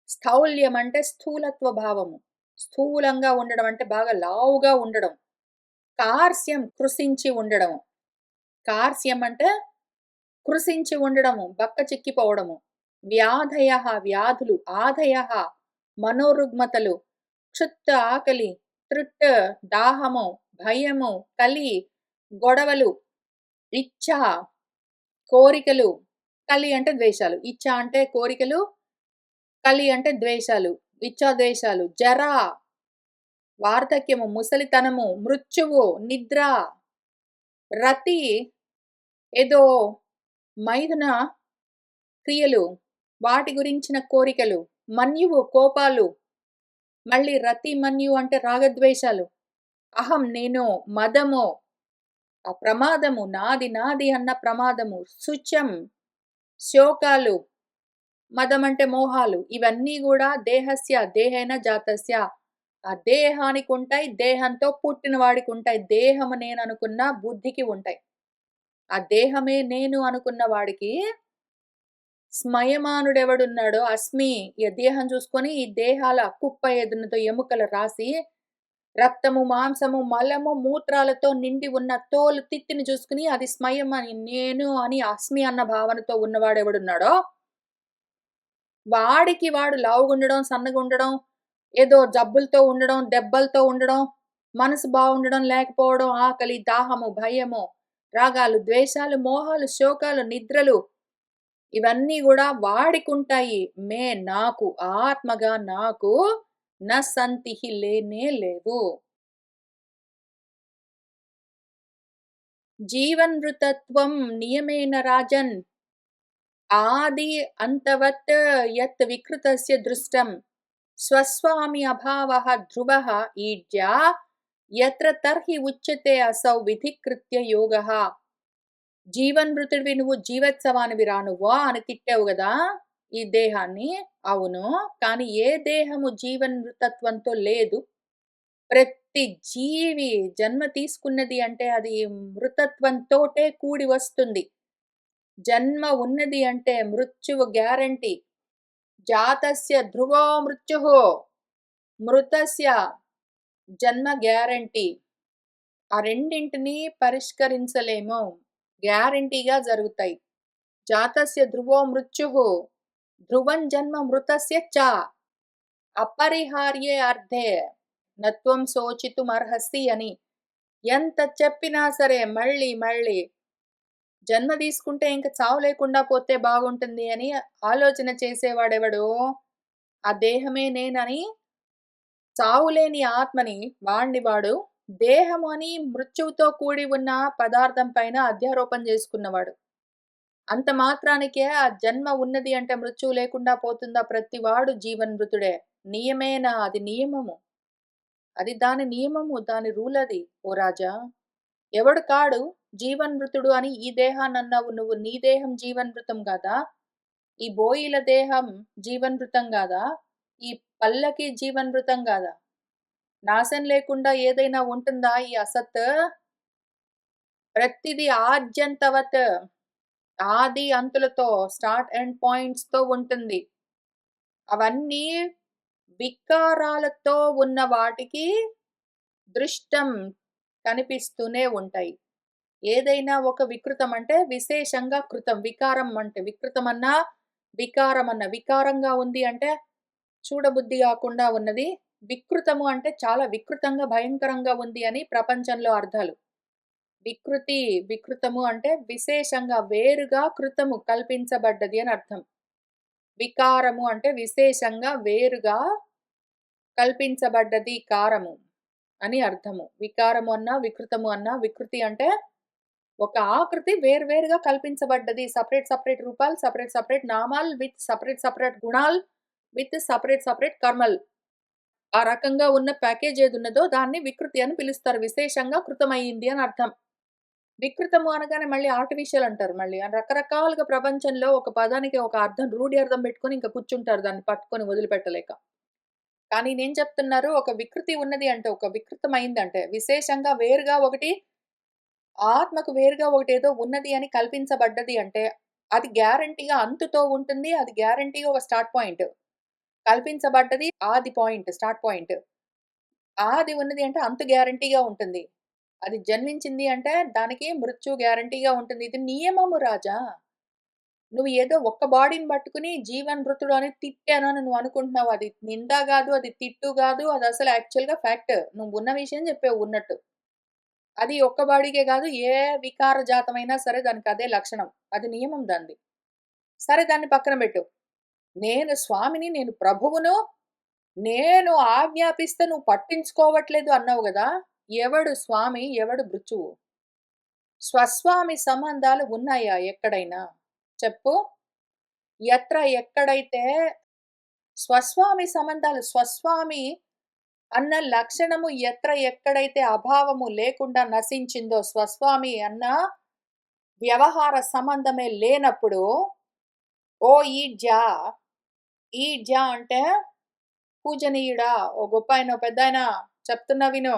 స్థౌల్యం అంటే స్థూలత్వ భావము. స్థూలంగా ఉండడం అంటే బాగా లావుగా ఉండడం. కార్స్యం కృశించి ఉండడము. కార్స్యం అంటే కృశించి ఉండడము, బక్క చిక్కిపోవడము. వ్యాధయః వ్యాధులు, ఆధయః మనోరుగ్మతలు, క్షుత్ ఆకలి, తృట్ దాహము, భయము, కలి గొడవలు, ఇచ్ఛ కోరికలు, కలి అంటే ద్వేషాలు. ఇచ్ఛ అంటే కోరికలు, కలి అంటే ద్వేషాలు, ఇచ్ఛాద్వేషాలు, జరా వార్ధక్యము, ముసలితనము, మృత్యువు, నిద్ర, రతి ఏదో మైథున క్రియలు, వాటి గురించిన కోరికలు, మన్యువు కోపాలు, మళ్ళీ రతి మన్యు అంటే రాగద్వేషాలు, అహం నేను, మదము ఆ ప్రమాదము, నాది నాది అన్న ప్రమాదము, శుచం శోకాలు, మదం అంటే మోహాలు, ఇవన్నీ గూడా దేహస్య దేహేన జాతస్య ఆ దేహానికుంటాయి, దేహంతో పుట్టిన వాడికుంటాయి. దేహము నేననుకున్న బుద్ధికి ఉంటాయి. ఆ దేహమే నేను అనుకున్న వాడికి స్మయమానుడెవడున్నాడో అస్మి ఈ దేహం చూసుకొని ఈ దేహాల కుప్ప ఏదున్నదో ఎముకల రాశి, రక్తము, మాంసము, మలము, మూత్రాలతో నిండి ఉన్న తోలు తిత్తిని చూసుకొని అది స్మయం అని, నేను అని అస్మి అన్న భావనతో ఉన్నవాడెవడున్నాడో వాడికి వాడు లావుగుండడం, సన్నగుండడం, ఏదో జబ్బులతో ఉండడం, దెబ్బలతో ఉండడం, మనసు బావుండడం లేకపోవడం, ఆకలి, దాహము, భయము, రాగాలు, ద్వేషాలు, మోహాలు, శోకాలు, నిద్రలు ఇవన్నీ గూడా వాడికుంటాయి. నాకు ఆత్మగా నాకు సంతిహి లేనే లేవు. జీవన్మృతత్వం నియమేన రాజన్ ఆది అంతవత్ యత్ వికృతస్య దృష్టం స్వస్వామి అభావః ధ్రువః ఈడ్యా యత్ర తర్హి ఉచ్యతే అసౌ విధికృత్య యోగః. జీవన్మృతుడివి నువ్వు, జీవోత్సవానివిరా నువ్వు అని తిట్టావు గదా ఈ దేహాన్ని. అవును. కానీ ఏ దేహము జీవన్మృతత్వంతో లేదు. ప్రతి జీవి జన్మ తీసుకున్నది అంటే అది మృతత్వంతోటే కూడి వస్తుంది. జన్మ ఉన్నది అంటే మృత్యువు గ్యారంటీ. జాతస్య ధ్రువో మృత్యుః. మృతస్య జన్మ గ్యారంటీ. ఆ రెండింటిని పరిష్కరించలేము. గ్యారంటీగా జరుగుతాయి. జాతస్య ధ్రువో మృత్యుః. ధ్రువం జన్మ మృతస్య చ. అపరిహార్యే అర్థే నత్వం శోచితుమర్హసి అని. ఎంత చెప్పినా సరే మళ్ళీ మళ్ళీ జన్మ తీసుకుంటే ఇంక చావు లేకుండా పోతే బాగుంటుంది అని ఆలోచన చేసేవాడెవడు? ఆ దేహమే నేనని చావులేని ఆత్మని వాడు దేహము అని మృత్యువుతో కూడి ఉన్న పదార్థం పైన అధ్యారోపణ చేసుకున్నవాడు. అంత మాత్రానికే ఆ జన్మ ఉన్నది అంటే మృత్యువు లేకుండా పోతుందా? ప్రతివాడు జీవన్మృతుడే. నియమేన అది నియమము. అది దాని నియమము. దాని రూల్ అది ఓ రాజా. ఎవడు కాడు జీవన్మృతుడు అని ఈ దేహాన్నన్నావు నువ్వు. నీ దేహం జీవన్మృతం గాదా? ఈ బోయిల దేహం జీవన్మృతం గాదా? ఈ పల్లకి జీవన్మృతం గాదా? నాశనం లేకుండా ఏదైనా ఉంటుందా ఈ అసత్? ప్రతిది ఆద్యంతవత్. ఆది అంతులతో, స్టార్ట్ ఎండ్ పాయింట్స్‌తో ఉంటుంది. అవన్నీ వికారాలతో ఉన్న వాటికి దృష్టం కనిపిస్తూనే ఉంటాయి. ఏదైనా ఒక వికృతం అంటే విశేషంగా కృతం. వికారం అంటే వికృతమన్నా, వికారమన్నా. వికారంగా ఉంది అంటే చూడబుద్ధి గాకుండా ఉన్నది. వికృతము అంటే చాలా వికృతంగా, భయంకరంగా ఉంది అని ప్రపంచంలో అర్థాలు. వికృతి, వికృతము అంటే విశేషంగా, వేరుగా కృతము కల్పించబడ్డది అని అర్థం. వికారము అంటే విశేషంగా, వేరుగా కల్పించబడ్డది కారము అని అర్థము. వికారము అన్నా, వికృతము అన్నా, వికృతి అంటే ఒక ఆకృతి వేరువేరుగా కల్పించబడ్డది. సెపరేట్, సెపరేట్ రూపాలు, సెపరేట్, సెపరేట్ నామాలు విత్ సెపరేట్, సెపరేట్ గుణాలు విత్ సెపరేట్, సెపరేట్ కర్మలు. ఆ రకంగా ఉన్న ప్యాకేజ్ ఏదున్నదో దాన్ని వికృతి అని పిలుస్తారు. విశేషంగా కృతమయింది అని అర్థం. వికృతము అనగానే మళ్ళీ ఆర్టిఫిషియల్ అంటారు మళ్ళీ. రకరకాలుగా ప్రపంచంలో ఒక పదానికి ఒక అర్థం, రూఢి అర్థం పెట్టుకొని ఇంక కూర్చుంటారు దాన్ని పట్టుకొని వదిలిపెట్టలేక. కానీ నేను చెప్తున్నారు ఒక వికృతి ఉన్నది అంటే, ఒక వికృతమైందంటే, విశేషంగా వేరుగా ఒకటి, ఆత్మకు వేరుగా ఒకటేదో ఉన్నది అని కల్పించబడ్డది అంటే, అది గ్యారంటీగా అంతుతో ఉంటుంది. అది గ్యారంటీగా ఒక స్టార్ట్ పాయింట్. కల్పించబడ్డది ఆది పాయింట్, స్టార్ట్ పాయింట్. ఆది ఉన్నది అంటే అంతు గ్యారంటీగా ఉంటుంది. అది జన్మించింది అంటే దానికి మృత్యు గ్యారంటీగా ఉంటుంది. ఇది నియమము రాజా. నువ్వు ఏదో ఒక్క బాడీని పట్టుకొని జీవన్మృతుడు అని తిట్టాను అని నువ్వు అనుకుంటున్నావు. అది నింద గాదు, అది తిట్టు గాదు. అదసలు యాక్చువల్‌గా ఫ్యాక్ట్. నువ్వు ఉన్న విషయం చెప్పావు ఉన్నట్టు. అది ఒక్క బాడీకే గాదు, ఏ వికార జాతమైనా సరే దానికదే లక్షణం. అది నియమం దానిది. సరే దాన్ని పక్కన పెట్టు. నేను స్వామిని, నేను ప్రభువును, నేను ఆజ్ఞాపిస్తే నువ్వు పట్టించుకోవట్లేదు అన్నావు గదా! ఎవడు స్వామి? ఎవడు భృత్యువు? స్వస్వామి సంబంధాలు ఉన్నాయా ఎక్కడైనా? చెప్పు. ఎక్కడైతే స్వస్వామి సంబంధాలు, స్వస్వామి అన్న లక్షణము ఎక్కడైతే అభావము లేకుండా నశించిందో, స్వస్వామి అన్న వ్యవహార సంబంధమే లేనప్పుడు, ఓ ఈడ్యా, ఈడ్యా అంటే పూజనీయుడా, ఓ గొప్పాయన, ఓ పెద్దాయన చెప్తున్నా విను.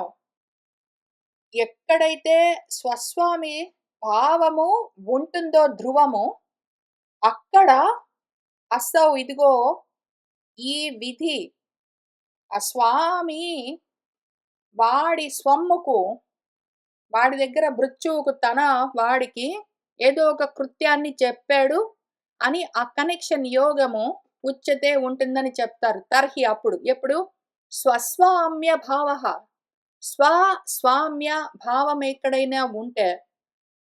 ఎక్కడైతే స్వస్వామి భావము ఉంటుందో ధ్రువము, అక్కడ అస్సౌ ఇదిగో ఈ విధి ఆ స్వామి వాడి స్వమ్ముకు, వాడి దగ్గర మృత్యువుకు వాడికి ఏదో ఒక కృత్యాన్ని చెప్పాడు అని ఆ కనెక్షన్ యోగము ఉచ్యతే ఉంటుందని చెప్తారు. తర్హి అప్పుడు. ఎప్పుడు? స్వస్వామ్య భావః. స్వామ్య భావం ఎక్కడైనా ఉంటే,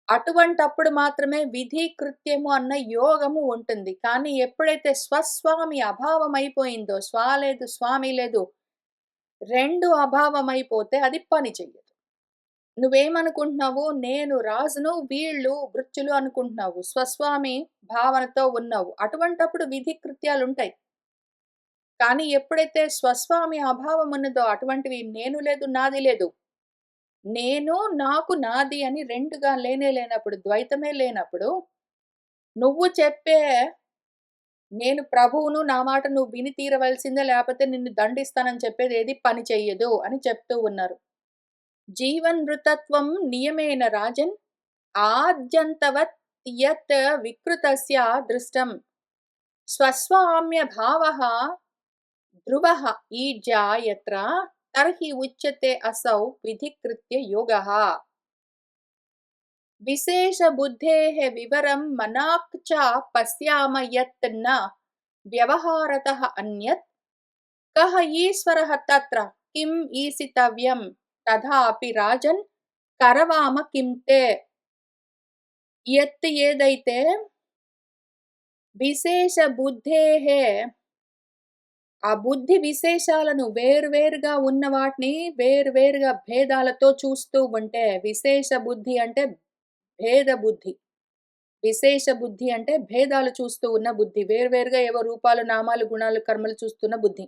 అటువంటప్పుడు మాత్రమే విధి, కృత్యము అన్న యోగము ఉంటుంది. కానీ ఎప్పుడైతే స్వస్వామి అభావం అయిపోయిందో, లేదు, స్వామి లేదు, 2 అభావమైపోతే అది పని చెయ్యదు. నువ్వేమనుకుంటున్నావు? నేను రాజును, వీళ్ళు భృత్యులు అనుకుంటున్నావు. స్వస్వామి భావనతో ఉన్నావు. అటువంటప్పుడు విధి కృత్యాలుంటాయి. కానీ ఎప్పుడైతే స్వస్వామి అభావం ఉన్నదో అటువంటివి నేను లేదు, నాది లేదు. నేను, నాకు, నాది అని 2గా లేనే లేనప్పుడు, ద్వైతమే లేనప్పుడు, నువ్వు చెప్పే నేను ప్రభువును, నా మాట నువ్వు విని తీరవలసిందే లేపోతే నిన్ను దండిస్తానని చెప్పేదేది పని చెయ్యదు అని చెప్తూ ఉన్నారు. జీవన్మృతత్వం నియమేన రాజన్ ఆద్యంతవత్ యత్ వికృతస్య దృష్టం స్వస్వామ్య భావః ధ్రువః ఈజ్యా యత్ర తర్హి ఉచ్యతే అసౌ విధికృత్య యోగః. విశేష బుద్ధేః వివరం మనాక్ చ పశ్యామ యత్ న వ్యవహారతః అన్యత్ కః ఈశ్వరః తత్ర కిం ఈసితవ్యం తథాపి రాజన్ కరవామ కిం తే. యత్ ఏదైతే విశేష బుద్ధేః ఆ బుద్ధి విశేషాలను వేరువేరుగా ఉన్న వాటిని వేరువేరుగా భేదాలతో చూస్తూ ఉంటే, విశేష బుద్ధి అంటే భేద బుద్ధి. విశేష బుద్ధి అంటే భేదాలు చూస్తూ ఉన్న బుద్ధి. వేరువేరుగా ఏవో రూపాలు, నామాలు, గుణాలు, కర్మలు చూస్తున్న బుద్ధి.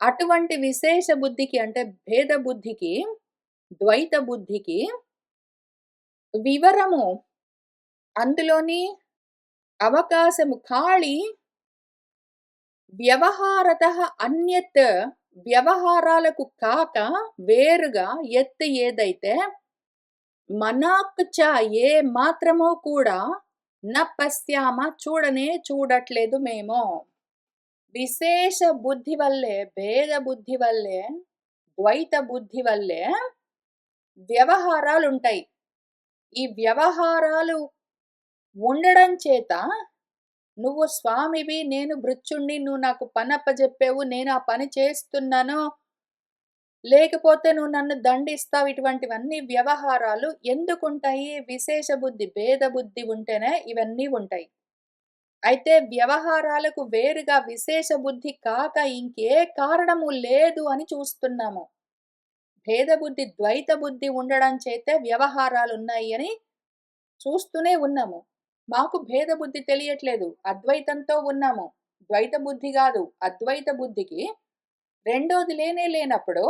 అటువంటి విశేష బుద్ధికి అంటే భేద బుద్ధికి, ద్వైత బుద్ధికి వివరము అందులోని అవకాశము ఖాళీ వ్యవహారతః అన్యత్ వ్యవహారాలకు కాక వేరుగా ఎత్ ఏదైతే మనాక్ చ ఏ మాత్రమో కూడా న పశ్యామ చూడనే చూడట్లేదు మేము. విశేష బుద్ధి వల్లే, భేద బుద్ధి వల్లే, ద్వైత బుద్ధి వల్లే వ్యవహారాలుంటాయి. ఈ వ్యవహారాలు ఉండడం చేత నువ్వు స్వామివి, నేను భృత్యుణ్ణి, నువ్వు నాకు పనప్పజెప్పావు, నేను ఆ పని చేస్తున్నాను, లేకపోతే నువ్వు నన్ను దండిస్తావు. ఇటువంటివన్నీ వ్యవహారాలు ఎందుకుంటాయి? విశేష బుద్ధి, భేద బుద్ధి ఉంటేనే ఇవన్నీ ఉంటాయి. అయితే వ్యవహారాలకు వేరుగా విశేష బుద్ధి కాక ఇంకే కారణము లేదు అని చూస్తున్నాము. భేద బుద్ధి, ద్వైత బుద్ధి ఉండడం చేతే వ్యవహారాలున్నాయి అని చూస్తూనే ఉన్నాము. మాకు భేద బుద్ధి తెలియట్లేదు. అద్వైతంతో ఉన్నాము. ద్వైత బుద్ధి గాదు. అద్వైత బుద్ధికి రెండోది లేనే లేనప్పుడు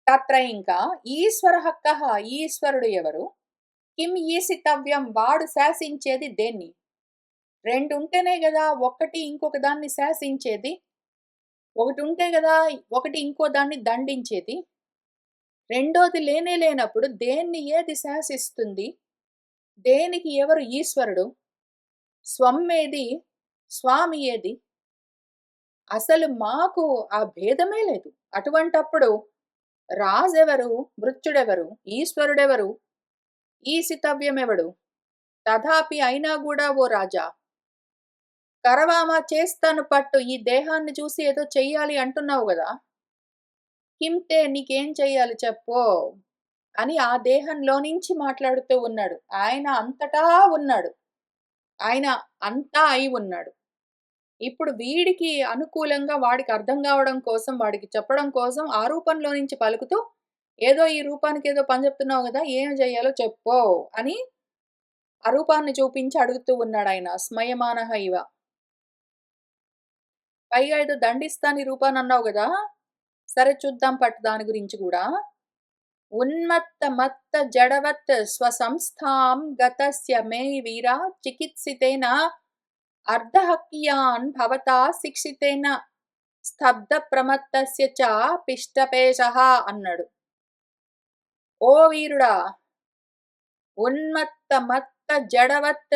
తత్ర ఇంకా ఈశ్వరః కః ఈశ్వరుడు ఎవరు? కిం ఈసితవ్యం వాడు శాసించేది దేన్ని? 2 ఉంటేనే గదా ఒకటి ఇంకొక దాన్ని శాసించేది. ఒకటి ఉంటే గదా ఒకటి ఇంకో దాన్ని దండించేది. రెండోది లేనే లేనప్పుడు దేన్ని ఏది శాసిస్తుంది? దేనికి ఎవరు ఈశ్వరుడు? స్వమ్మేది? స్వామి ఏది? అసలు మాకు ఆ భేదమే లేదు. అటువంటప్పుడు రాజెవరు? మృత్యుడెవరు? ఈశ్వరుడెవరు? ఈసితవ్యమెవడు? తథాపి అయినా గూడా ఓ రాజా, కరవామ చేస్తాను పట్టు, ఈ దేహాన్ని చూసి ఏదో చెయ్యాలి అంటున్నావు గదా! కింతే నీకేం చెయ్యాలి చెప్పు అని ఆ దేహంలో నుంచి మాట్లాడుతూ ఉన్నాడు. ఆయన అంతటా ఉన్నాడు. ఆయన అంతా అయి ఉన్నాడు. ఇప్పుడు వీడికి అనుకూలంగా వాడికి అర్థం కావడం కోసం, వాడికి చెప్పడం కోసం ఆ రూపంలో నుంచి పలుకుతూ, ఏదో ఈ రూపానికి ఏదో పని చెప్తున్నావు గదా! ఏం చెయ్యాలో చెప్పు అని ఆ రూపాన్ని చూపించి అడుగుతూ ఉన్నాడాయన. స్మయమానః ఇవ. పైగా ఏదో దండిస్తాను ఈ రూపానన్నావు గదా! సరే చూద్దాం పట్టు దాని గురించి గూడా. ఉన్మత్త మత్త జడవత్ స్వసంస్థాం గతస్య మే వీరా చికిత్సితేన అర్ధహక్కియాన్ భవతా శిక్షితేన స్తబ్ద ప్రమత్తస్య చ పిష్టపేశః అన్నాడు. ఓ వీరుడా, ఉన్మత్త మత్త జడవత్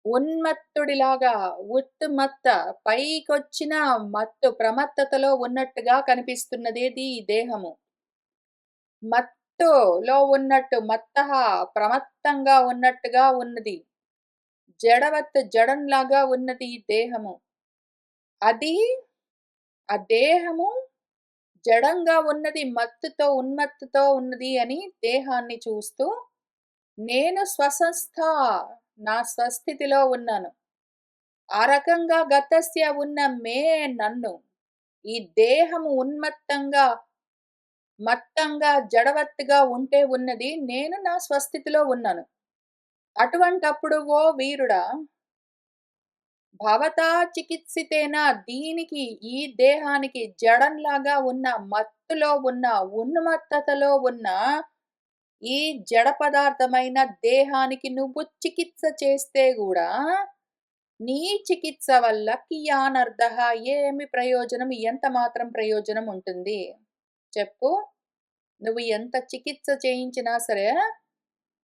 ఉన్మత్తుడిలాగా ఉత్మత్త పైకొచ్చిన మత్తు ప్రమత్తతలో ఉన్నట్టుగా కనిపిస్తున్నదేది ఈ దేహము. మత్తులో ఉన్నట్టు మత్తః ప్రమత్తంగా ఉన్నట్టుగా ఉన్నది. జడంలాగా ఉన్నది ఈ దేహము. అది ఆ దేహము జడంగా ఉన్నది, ఉన్మత్తుతో ఉన్నది అని దేహాన్ని చూస్తూ, నేను స్వసంస్థ, నా స్వస్థితిలో ఉన్నాను. ఆ రకంగా గతస్య ఉన్న మే నన్ను, ఈ దేహము మత్తంగా, జడవత్తుగా ఉంటే ఉన్నది, నేను నా స్వస్థితిలో ఉన్నాను. అటువంటప్పుడు ఓ వీరుడా! భవతా చికిత్సితేన, దీనికి ఈ దేహానికి జడంలాగా ఉన్న, మత్తులో ఉన్న, ఉన్మత్తతలో ఉన్న ఈ జడ పదార్థమైన దేహానికి నువ్వు చికిత్స చేస్తే గూడా, నీ చికిత్స వల్ల కియానర్థః, ఏమి ప్రయోజనం, ఎంత మాత్రం ప్రయోజనం ఉంటుంది? చెప్పు. నువ్వు ఎంత చికిత్స చేయించినా సరే,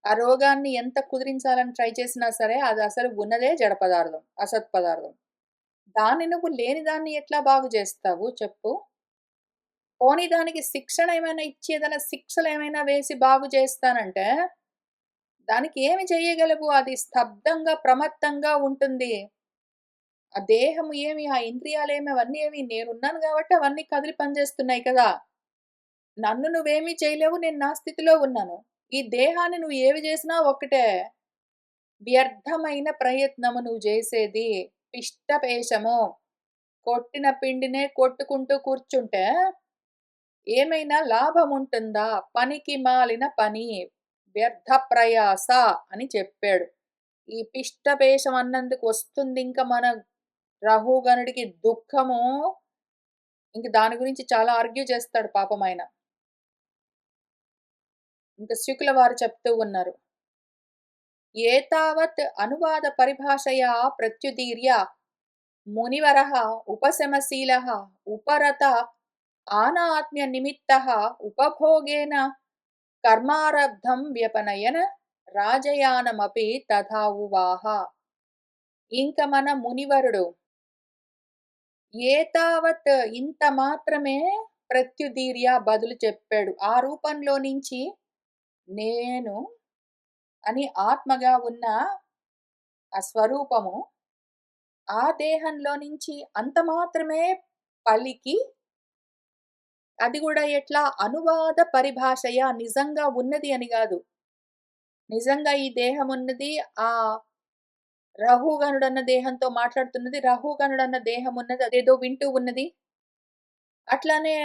ఆ రోగాన్ని ఎంత కుదిరించాలని ట్రై చేసినా సరే, అది అసలు ఉన్నదే జడ పదార్థం, అసత్ పదార్థం. దాన్ని నువ్వు లేని దాన్ని ఎట్లా బాగు జేస్తావు చెప్పు? పోనీ దానికి శిక్షణ ఏమైనా ఇచ్చి, ఏదైనా శిక్షలేమైనా వేసి బాగు చేస్తానంటే, దానికి ఏమి చెయ్యగలవు? అది స్తబ్దంగా, ప్రమత్తంగా ఉంటుంది. ఆ దేహము ఏమి, ఆ ఇంద్రియాలేమి, అవన్నీ ఏమి నేనున్నాను గాబట్టి అవన్నీ కదిలి పనిచేస్తున్నాయి కదా! నన్ను నువ్వేమీ చేయలేవు. నేను నా స్థితిలో ఉన్నాను. ఈ దేహాన్ని నువ్వు ఏవి జేసినా ఒక్కటే. వ్యర్థమైన ప్రయత్నము నువ్వు జేసేది. పిష్టపేషము. కొట్టిన పిండినే కొట్టుకుంటూ కూర్చుంటే ఏమైనా లాభముంటుందా? పనికి మాలిన పని. వ్యర్థ ప్రయాస అని చెప్పాడు. ఈ పిష్టపేషం అన్నందుకు వస్తుందింక మన రహుగణుడికి దుఃఖము. ఇంక దాని గురించి చాలా ఆర్గ్యూ చేస్తాడు పాపమాయన. ఇంక శుకుల వారు చెప్తూ ఉన్నారు. ఏతావత్ అనువాద పరిభాషయా ప్రత్యుదీర్య మునివరః ఉపశమశీలः ఉపరత ఆనాత్మ్య నిమిత్తః ఉపభోగేన కర్మారబ్ధం వ్యపనయన్ రాజయానమపి తథా ఉవాహ. ఇంక మన మునివరుడు ఏతావత్, ఇంత మాత్రమే ప్రత్యుదీర్య బదులు చెప్పాడు. ఆ రూపంలో నుంచి నేను అని ఆత్మగా ఉన్న ఆ స్వరూపము ఆ దేహంలో నుంచి అంత మాత్రమే పలికి, అది గూడా ఎట్లా అనువాద పరిభాషయ, నిజంగా ఉన్నది అని గాదు. నిజంగా ఈ దేహం ఉన్నది. రహుగణుడన్న దేహంతో మాట్లాడుతున్నది. రహుగణుడన్న దేహం ఉన్నది. అదేదో వింటూ ఉన్నది. అట్లానే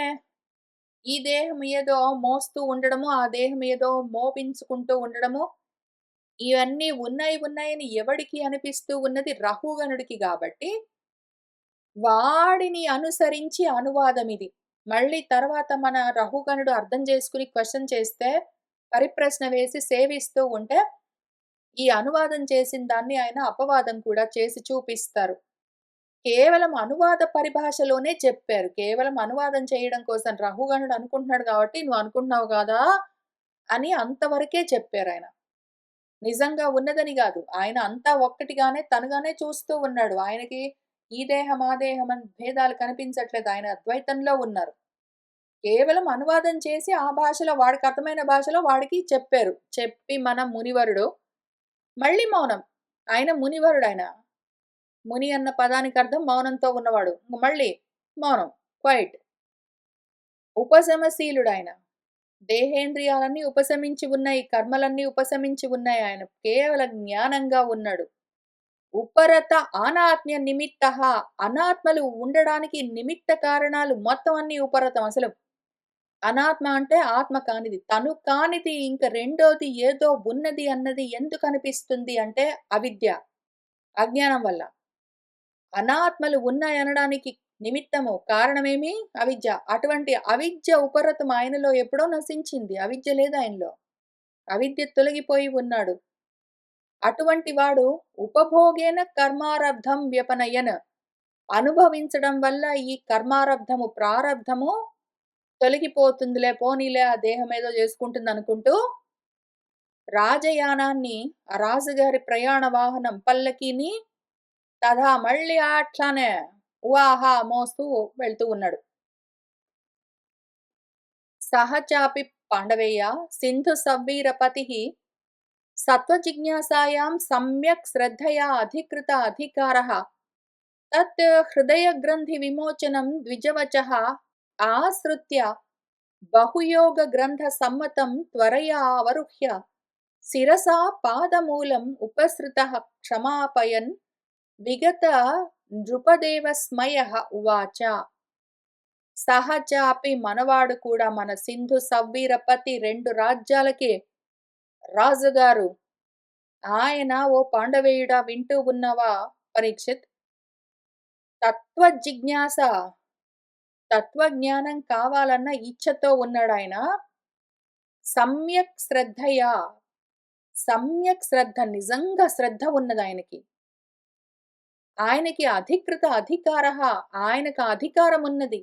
ఈ దేహం ఏదో మోస్తూ ఉండడము, ఆ దేహం ఏదో మోపించుకుంటూ ఉండడము, ఇవన్నీ ఉన్నాయని ఎవడికి అనిపిస్తూ ఉన్నది? రహుగణుడికి గాబట్టి, వాడిని అనుసరించి అనువాదమిది. మళ్ళీ తర్వాత మన రహుగణుడు అర్థం చేసుకొని క్వెషన్ చేస్తే, పరిప్రశ్న వేసి సేవిస్తూ ఉంటే, ఈ అనువాదం చేసిన దాన్ని ఆయన అపవాదం కూడా చేసి చూపిస్తారు. కేవలం అనువాద పరిభాషలోనే చెప్పారు. కేవలం అనువాదం చేయడం కోసం రహుగణుడు అనుకుంటున్నాడు గాబట్టి, "నువ్వు అనుకుంటున్నావు గాదా" అని అంతవరకే చెప్పారాయన. నిజంగా ఉన్నదని గాదు. ఆయన అంతా ఒక్కటిగానే తనుగానే చూస్తూ ఉన్నాడు. ఆయనకి ఈ దేహం, ఆ దేహం అని భేదాలు కనిపించట్లేదు. ఆయన అద్వైతంలో ఉన్నారు. కేవలం అనువాదం చేసి ఆ భాషలో, వాడికి అర్థమైన భాషలో వాడికి చెప్పారు. చెప్పి మన మునివరుడు మళ్ళీ మౌనం. ఆయన మునివరుడాయన. ముని అన్న పదానికి అర్థం మౌనంతో ఉన్నవాడు. మళ్ళీ మౌనం. క్వైట్. ఉపశమశీలుడాయన. దేహేంద్రియాలన్నీ ఉపశమించి ఉన్నాయి. కర్మలన్నీ ఉపశమించి ఉన్నాయి. ఆయన కేవల జ్ఞానంగా ఉన్నాడు. ఉపరత అనాత్మ్య నిమిత్తః, అనాత్మలు ఉండడానికి నిమిత్త కారణాలు మొత్తం అన్నీ ఉపరతం. అసలు అనాత్మ అంటే ఆత్మ కానిది. తను కానిది ఇంక రెండోది ఏదో ఉన్నది అన్నది ఎందుకు అనిపిస్తుంది అంటే అవిద్య, అజ్ఞానం వల్ల. అనాత్మలు ఉన్నాయనడానికి నిమిత్తము, కారణమేమి? అవిద్య. అటువంటి అవిద్య ఉపరతం ఆయనలో ఎప్పుడో నశించింది. అవిద్య లేదు ఆయనలో. అవిద్య తొలగిపోయి ఉన్నాడు. అటువంటి వాడు ఉపభోగేన కర్మారబ్ధం వ్యపనయన్, అనుభవించడం వల్ల ఈ కర్మారబ్ధము, ప్రారబ్ధము తొలగిపోతుందిలే, పోనీలే ఆ దేహం ఏదో చేసుకుంటుందనుకుంటూ, రాజయానాన్ని, ఆ రాజుగారి ప్రయాణ వాహనం పల్లకీని తదా మళ్ళీ అట్లానే ఉవాహా మోస్తూ వెళ్తూ ఉన్నాడు. సహచాపి పాండవేయ సింధు సవ్వీరపతిః సత్వజిజ్ఞాసాయాం సమ్యక్ శ్రద్ధయా అధికృత అధికారః తత్ హృదయగ్రంథి విమోచనం ద్విజవచః ఆశ్రుత్య బహుయోగ గ్రంథ సమ్మతం త్వరయా అవరుహ్య శిరసా పాదమూలం ఉపసృతః క్షమాపయన్ విగత నృపదేవస్మయః ఉవాచ. సహచాపి మనవాడు కూడా మన సింధు సవ్వీరపతి 2 రాజ్యాలకి రాజుగారు. ఆయన ఓ పాండవేయుడా వింటూ ఉన్నావా పరీక్షిత్? తత్వజిజ్ఞాస తత్వజ్ఞానం కావాలన్న ఇచ్ఛతో ఉన్నాడాయన. సమ్యక్ శ్రద్ధయా సమ్యక్ శ్రద్ధ నిజంగా శ్రద్ధ ఉన్నదాయనకి. ఆయనకి అధికృత అధికారః ఆయనకు అధికారం ఉన్నది.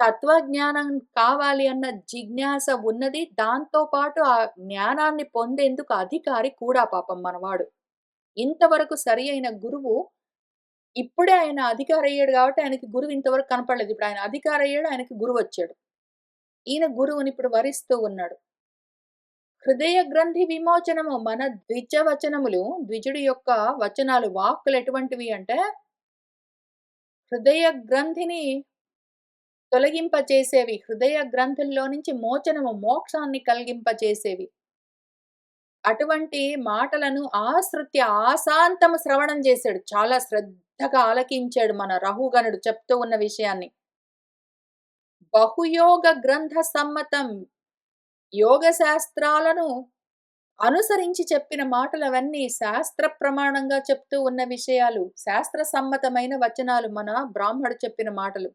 తత్వజ్ఞానం కావాలి అన్న జిజ్ఞాస ఉన్నది. దాంతో పాటు ఆ జ్ఞానాన్ని పొందేందుకు అధికారి కూడా పాపం మనవాడు. ఇంతవరకు సరి అయిన గురువు ఇప్పుడే ఆయన అధికారయ్యాడు కాబట్టి ఆయనకి గురువు ఇంతవరకు కనపడలేదు. ఇప్పుడు ఆయన అధికారయ్యాడు, ఆయనకి గురువొచ్చాడు. ఈయన గురువునిప్పుడు వరిస్తూ ఉన్నాడు. హృదయ గ్రంథి విమోచనము మన ద్విజ వచనములు, ద్విజుడి యొక్క వచనాలు, వాక్కులు ఎటువంటివి అంటే హృదయ గ్రంథిని తొలగింపచేసేవి. హృదయ గ్రంథుల్లో నుంచి మోచనము, మోక్షాన్ని కలిగింపచేసేవి. అటువంటి మాటలను ఆశ్రుత్య ఆశాంతము శ్రవణం చేశాడు. చాలా శ్రద్ధగా ఆలకించాడు మన రహుగణుడు చెప్తూ ఉన్న విషయాన్ని. బహుయోగ గ్రంథ సమ్మతం యోగ శాస్త్రాలను అనుసరించి చెప్పిన మాటలవన్నీ శాస్త్ర ప్రమాణంగా చెప్తూ ఉన్న విషయాలు, శాస్త్ర సమ్మతమైన వచనాలు మన బ్రాహ్మడు చెప్పిన మాటలు.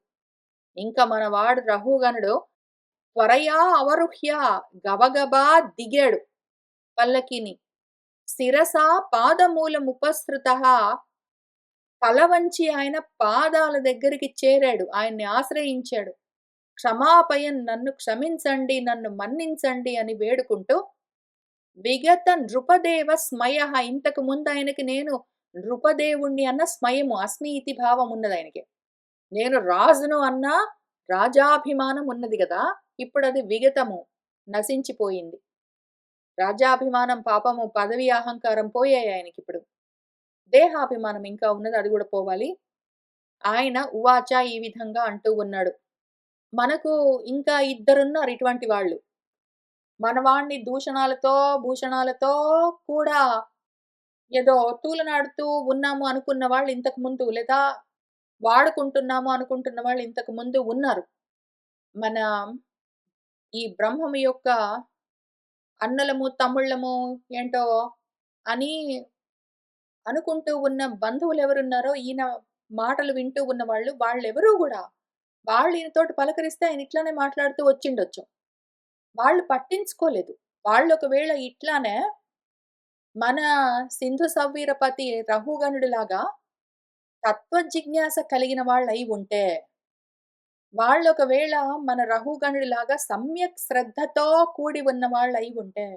ఇంకా మనవాడు రహుగణుడు త్వరయా అవరుహ్య గబగబా దిగాడు పల్లకిని. శిరసా పాదమూలముపసృతః తల వంచి ఆయన పాదాల దగ్గరికి చేరాడు. ఆయన్ని ఆశ్రయించాడు. క్షమాపయన్ నన్ను క్షమించండి, నన్ను మన్నించండి అని వేడుకుంటూ విగత నృపదేవ స్మయః ఇంతకు ముందు ఆయనకి నేను నృపదేవుణ్ణి అన్న స్మయము అస్మి ఇతి భావం ఉన్నది ఆయనకి. నేను రాజును అన్న రాజాభిమానం ఉన్నది కదా, ఇప్పుడు అది విగతము నశించిపోయింది. రాజ్యాభిమానం పాపము పదవి అహంకారం పోయాయి ఆయనకిప్పుడు. దేహాభిమానం ఇంకా ఉన్నది, అది కూడా పోవాలి. ఆయన ఉవాచ ఈ విధంగా అంటూ ఉన్నాడు. మనకు ఇంకా ఇద్దరున్నారు ఇటువంటి వాళ్ళు. మనవాణ్ణి దూషణాలతో భూషణాలతో కూడా ఏదో తూలనాడుతూ ఉన్నాము అనుకున్న వాళ్ళు ఇంతకు ముందు, లేదా వాడుకుంటున్నాము అనుకుంటున్న వాళ్ళు ఇంతకు ముందు ఉన్నారు. మన ఈ బ్రహ్మము యొక్క అన్నలము తమ్ముళ్ళము ఏంటో అని అనుకుంటూ ఉన్న బంధువులు ఎవరున్నారో, ఈయన మాటలు వింటూ ఉన్న వాళ్ళు, వాళ్ళెవరూ కూడా వాళ్ళు ఈయనతోటి పలకరిస్తే ఆయన ఇట్లానే మాట్లాడుతూ వచ్చిండొచ్చు. వాళ్ళు పట్టించుకోలేదు. వాళ్ళు ఒకవేళ ఇట్లానే మన సింధు సవ్వీరపతి రహుగణుడిలాగా తత్వజిజ్ఞాస కలిగిన వాళ్ళయి ఉంటే, వాళ్ళొకవేళ మన రహుగణుడిలాగా సమ్యక్ శ్రద్ధతో కూడి ఉన్న వాళ్ళయి ఉంటే,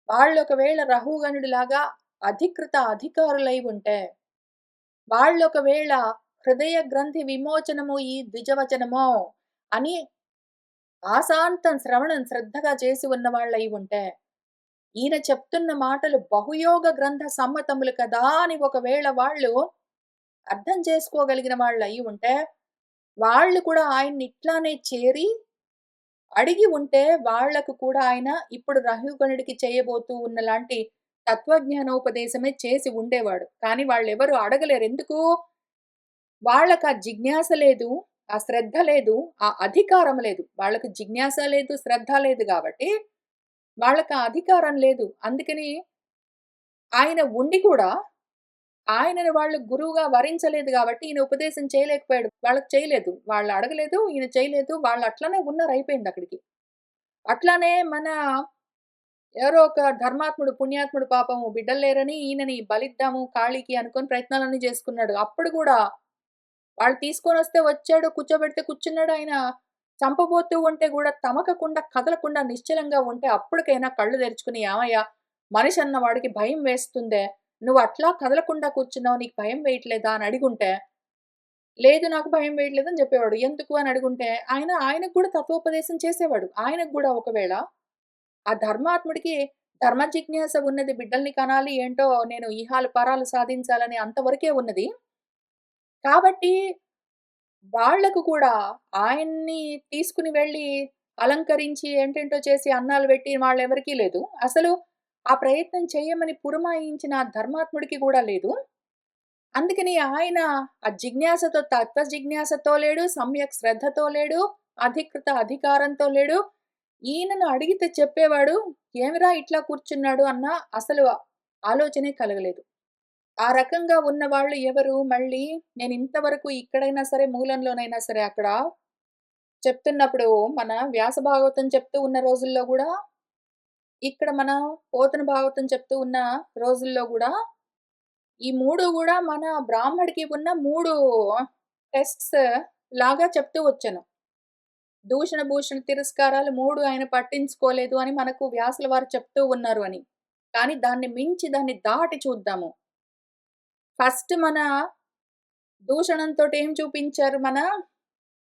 వాళ్ళొకవేళ రహుగణుడిలాగా అధికృత అధికారులై ఉంటే, వాళ్ళొకవేళ హృదయ గ్రంథి విమోచనము ఈ ద్విజవచనమో అని ఆశాంతం శ్రవణం శ్రద్ధగా చేసి ఉన్న వాళ్ళై ఉంటే, ఈయన చెప్తున్న మాటలు బహుయోగ గ్రంథ సమ్మతములు కదా అని ఒకవేళ వాళ్ళు అర్థం చేసుకోగలిగిన వాళ్ళయి ఉంటే, వాళ్ళు కూడా ఆయన్ని ఇట్లానే చేరి అడిగి ఉంటే, వాళ్లకు కూడా ఆయన ఇప్పుడు రహుగణుడికి చేయబోతూ ఉన్నలాంటి తత్వజ్ఞానోపదేశమే చేసి ఉండేవాడు. కానీ వాళ్ళెవరు అడగలేరు. ఎందుకు? వాళ్ళకా జిజ్ఞాస లేదు, ఆ శ్రద్ధ లేదు, ఆ అధికారం లేదు. వాళ్ళకి జిజ్ఞాస లేదు, శ్రద్ధ లేదు గాబట్టి, వాళ్ళకా అధికారం లేదు. అందుకని ఆయన ఉండి కూడా, ఆయనని వాళ్ళు గురువుగా వరించలేదు గాబట్టి, ఈయన ఉపదేశం చేయలేకపోయాడు. వాళ్ళకి చేయలేదు. వాళ్ళు అడగలేదు, ఈయన చేయలేదు. వాళ్ళు అట్లనే ఉన్నారు, అయిపోయిందక్కడికి. అట్లానే మన ఎవరో ఒక ధర్మాత్ముడు, పుణ్యాత్ముడు పాపము బిడ్డలు లేరని ఈయనని బలిద్దాము కాళీకి అనుకోని ప్రయత్నాలన్నీ చేసుకున్నాడు. అప్పుడు గూడా వాళ్ళు తీసుకొనొస్తే వచ్చాడు, కూర్చోబెడితే కూర్చున్నాడు. ఆయన చంపబోతూ ఉంటే గూడా తమకకుండా, కదలకుండా నిశ్చలంగా ఉంటే అప్పటికైనా కళ్ళు తెరుచుకుని, "ఏమయ్యా! మనిషన్న వాడికి భయం వేస్తుందే, నువ్వు అట్లా కదలకుండా కూర్చున్నావు, నీకు భయం వేయట్లేదా?" అని అడిగుంటే, "లేదు నాకు భయం వేయట్లేదని" చెప్పేవాడు. ఎందుకు అని అడుగుంటే, ఆయనకు కూడా తత్వోపదేశం చేసేవాడు. ఆయనకు గూడా ఒకవేళ ఆ ధర్మాత్ముడికి ధర్మ జిజ్ఞాస ఉన్నది. బిడ్డల్ని కనాలి ఏంటో నేను ఇహాలు పరాలు సాధించాలని అంతవరకే ఉన్నది. కాబట్టి వాళ్ళకు కూడా ఆయన్ని తీసుకొని వెళ్ళి అలంకరించి ఏంటేంటో చేసి అన్నాలు పెట్టి వాళ్ళెవరికీ లేదు. అసలు ఆ ప్రయత్నం చేయమని పురమాయించిన ఆ ధర్మాత్ముడికి గూడా లేదు. అందుకని ఆయన ఆ జిజ్ఞాసతో తత్వ జిజ్ఞాసతో లేడు, సమ్యక్ శ్రద్ధతో లేడు, అధికృత అధికారంతో లేడు. ఈయనను అడిగితే చెప్పేవాడు, "ఏమిరా ఇట్లా కూర్చున్నాడు" అన్న అసలు ఆలోచనే కలగలేదు. ఆ రకంగా ఉన్నవాళ్ళు ఎవరు? మళ్ళీ నేనింతవరకు ఇక్కడైనా సరే, మూలంలోనైనా సరే అక్కడ చెప్తున్నప్పుడు మన వ్యాస భాగవతం చెప్తూ ఉన్న రోజుల్లో గూడా, ఇక్కడ మన పోతన భాగవతం చెప్తూ ఉన్న రోజుల్లో గూడా, ఈ 3 గూడా మన బ్రాహ్మడికి ఉన్న 3 టెస్ట్స్ లాగా చెప్తూ వచ్చాను. దూషణ, భూషణ, తిరస్కారాలు 3 ఆయన పట్టించుకోలేదు అని మనకు వ్యాసుల వారు చెప్తూ ఉన్నారు అని. కానీ దాన్ని మించి దాన్ని దాటి చూద్దాము. ఫస్ట్ మన దూషణంతోటి ఏం చూపించారు మన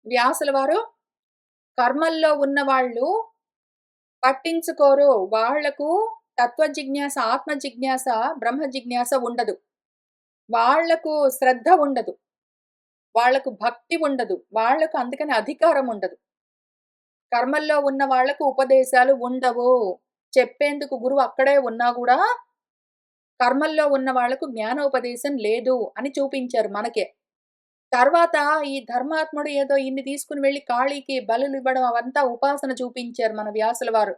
వ్యాసుల వారు? కర్మల్లో ఉన్నవాళ్ళు పట్టించుకోరు. వాళ్లకు తత్వ జిజ్ఞాస, ఆత్మ జిజ్ఞాస, బ్రహ్మ జిజ్ఞాస ఉండదు. వాళ్లకు శ్రద్ధ ఉండదు. వాళ్లకు భక్తి ఉండదు. వాళ్లకు అందుకని అధికారం ఉండదు. కర్మల్లో ఉన్న వాళ్లకు ఉపదేశాలు ఉండవు. చెప్పేందుకు గురువు అక్కడే ఉన్నా గూడా, కర్మల్లో ఉన్న వాళ్లకు జ్ఞానోపదేశం లేదు అని చూపించారు మనకే. తర్వాత ఈ ధర్మాత్ముడు ఏదో ఇన్ని తీసుకొని వెళ్లి కాళీకి బలులివ్వడం అవంతా ఉపాసన చూపించారు మన వ్యాసుల వారు.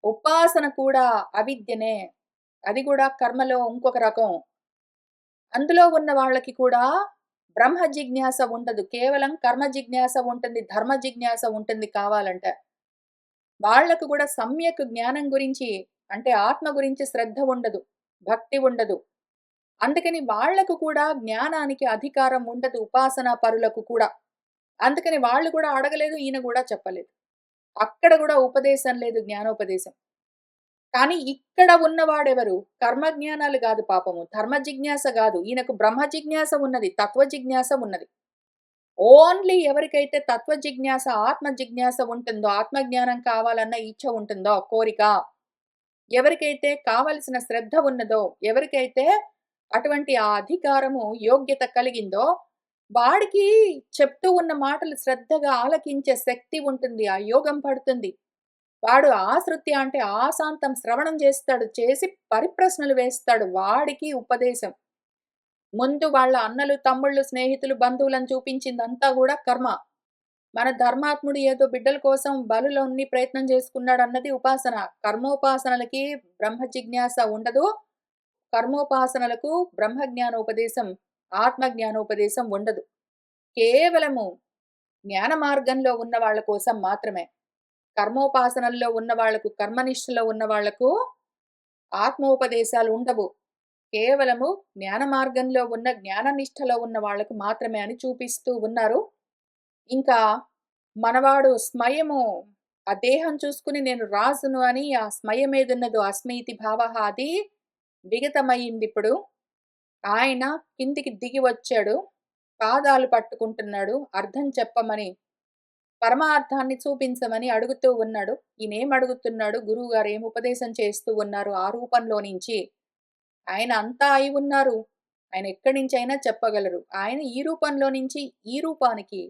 ఉపాసన కూడా అవిద్యనే. అది గూడా కర్మలో ఇంకొక రకం. అందులో ఉన్న వాళ్ళకి కూడా బ్రహ్మ జిజ్ఞాస ఉండదు. కేవలం కర్మ జిజ్ఞాస ఉంటుంది. ధర్మ జిజ్ఞాస ఉంటుంది కావాలంటే. వాళ్ళకు కూడా సమ్యక్ జ్ఞానం గురించి అంటే ఆత్మ గురించి శ్రద్ధ ఉండదు. భక్తి ఉండదు. అందుకని వాళ్ళకు కూడా జ్ఞానానికి అధికారం ఉండదు. ఉపాసనా పరులకు కూడా. అందుకని వాళ్ళు కూడా అడగలేదు. ఈయన కూడా చెప్పలేదు. అక్కడ కూడా ఉపదేశం లేదు, జ్ఞానోపదేశం. కానీ ఇక్కడ ఉన్నవాడెవరు? కర్మ జ్ఞానాలు గాదు పాపము. ధర్మ జిజ్ఞాస గాదు. ఈయనకు బ్రహ్మ జిజ్ఞాస ఉన్నది. తత్వ జిజ్ఞాస ఉన్నది. ఓన్లీ ఎవరికైతే తత్వ జిజ్ఞాస, ఆత్మ జిజ్ఞాస ఉంటుందో, ఆత్మజ్ఞానం కావాలన్న ఇచ్చ ఉంటుందో, కోరిక, ఎవరికైతే కావలసిన శ్రద్ధ ఉన్నదో, ఎవరికైతే అటువంటి ఆ అధికారము, యోగ్యత కలిగిందో, వాడికి చెప్తూ ఉన్న మాటలు శ్రద్ధగా ఆలకించే శక్తి ఉంటుంది. ఆ యోగం పడుతుంది. వాడు ఆశృత్య అంటే ఆశాంతం శ్రవణం చేస్తాడు. చేసి పరిప్రశ్నలు వేస్తాడు. వాడికి ఉపదేశం. ముందు వాళ్ళ అన్నలు, తమ్ముళ్ళు, స్నేహితులు, బంధువులను చూపించిందంతా గూడా కర్మ. మన ధర్మాత్ముడు ఏదో బిడ్డల కోసం బలులన్నీ ప్రయత్నం చేసుకున్నాడన్నది ఉపాసన. కర్మోపాసనలకి బ్రహ్మ జిజ్ఞాస ఉండదు. కర్మోపాసనలకు బ్రహ్మ జ్ఞానోపదేశం, ఆత్మ జ్ఞానోపదేశం ఉండదు. కేవలము జ్ఞాన మార్గంలో ఉన్న వాళ్ళ కోసం మాత్రమే. కర్మోపాసనల్లో ఉన్న వాళ్లకు, కర్మనిష్టలో ఉన్న వాళ్లకు ఆత్మోపదేశాలు ఉండవు. కేవలము జ్ఞాన మార్గంలో ఉన్న, జ్ఞాననిష్టలో ఉన్న వాళ్లకు మాత్రమే అని చూపిస్తూ ఉన్నారు. ఇంకా మనవాడు స్మయము ఆ దేహం చూసుకుని నేను రాజును అని ఆ స్మయం ఏదున్నదో అస్మీతి భావః అది విగతమయ్యిందిప్పుడు. ఆయన కిందికి దిగి వచ్చాడు. పాదాలు పట్టుకుంటున్నాడు. అర్థం చెప్పమని, పరమార్థాన్ని చూపించమని అడుగుతూ ఉన్నాడు. ఈయనేం అడుగుతున్నాడు? గురువుగారు ఏం ఉపదేశం చేస్తూ ఉన్నారు ఆ రూపంలో నుంచి? ఆయన అంతా అయి ఉన్నారు. ఆయన ఎక్కడి నుంచైనా చెప్పగలరు. ఆయన ఈ రూపంలో నుంచి ఈ రూపానికి,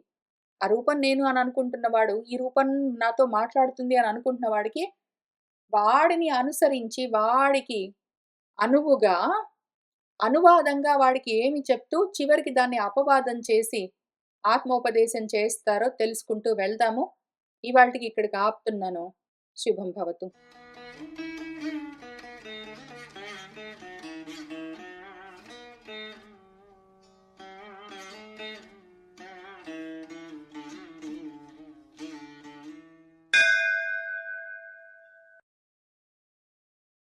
ఆ రూపం నేను అని అనుకుంటున్నవాడు, ఈ రూపం నాతో మాట్లాడుతుంది అని అనుకుంటున్న వాడికి, వాడిని అనుసరించి, వాడికి అనువుగా, అనువాదంగా వాడికి ఏమి చెప్తూ, చివరికి దాన్ని అపవాదం చేసి, ఆత్మోపదేశం చేస్తారో తెలుసుకుంటూ వెళ్దాము. ఇవాల్టికి ఇక్కడికి ఆపుతున్నాను. శుభం భవతు.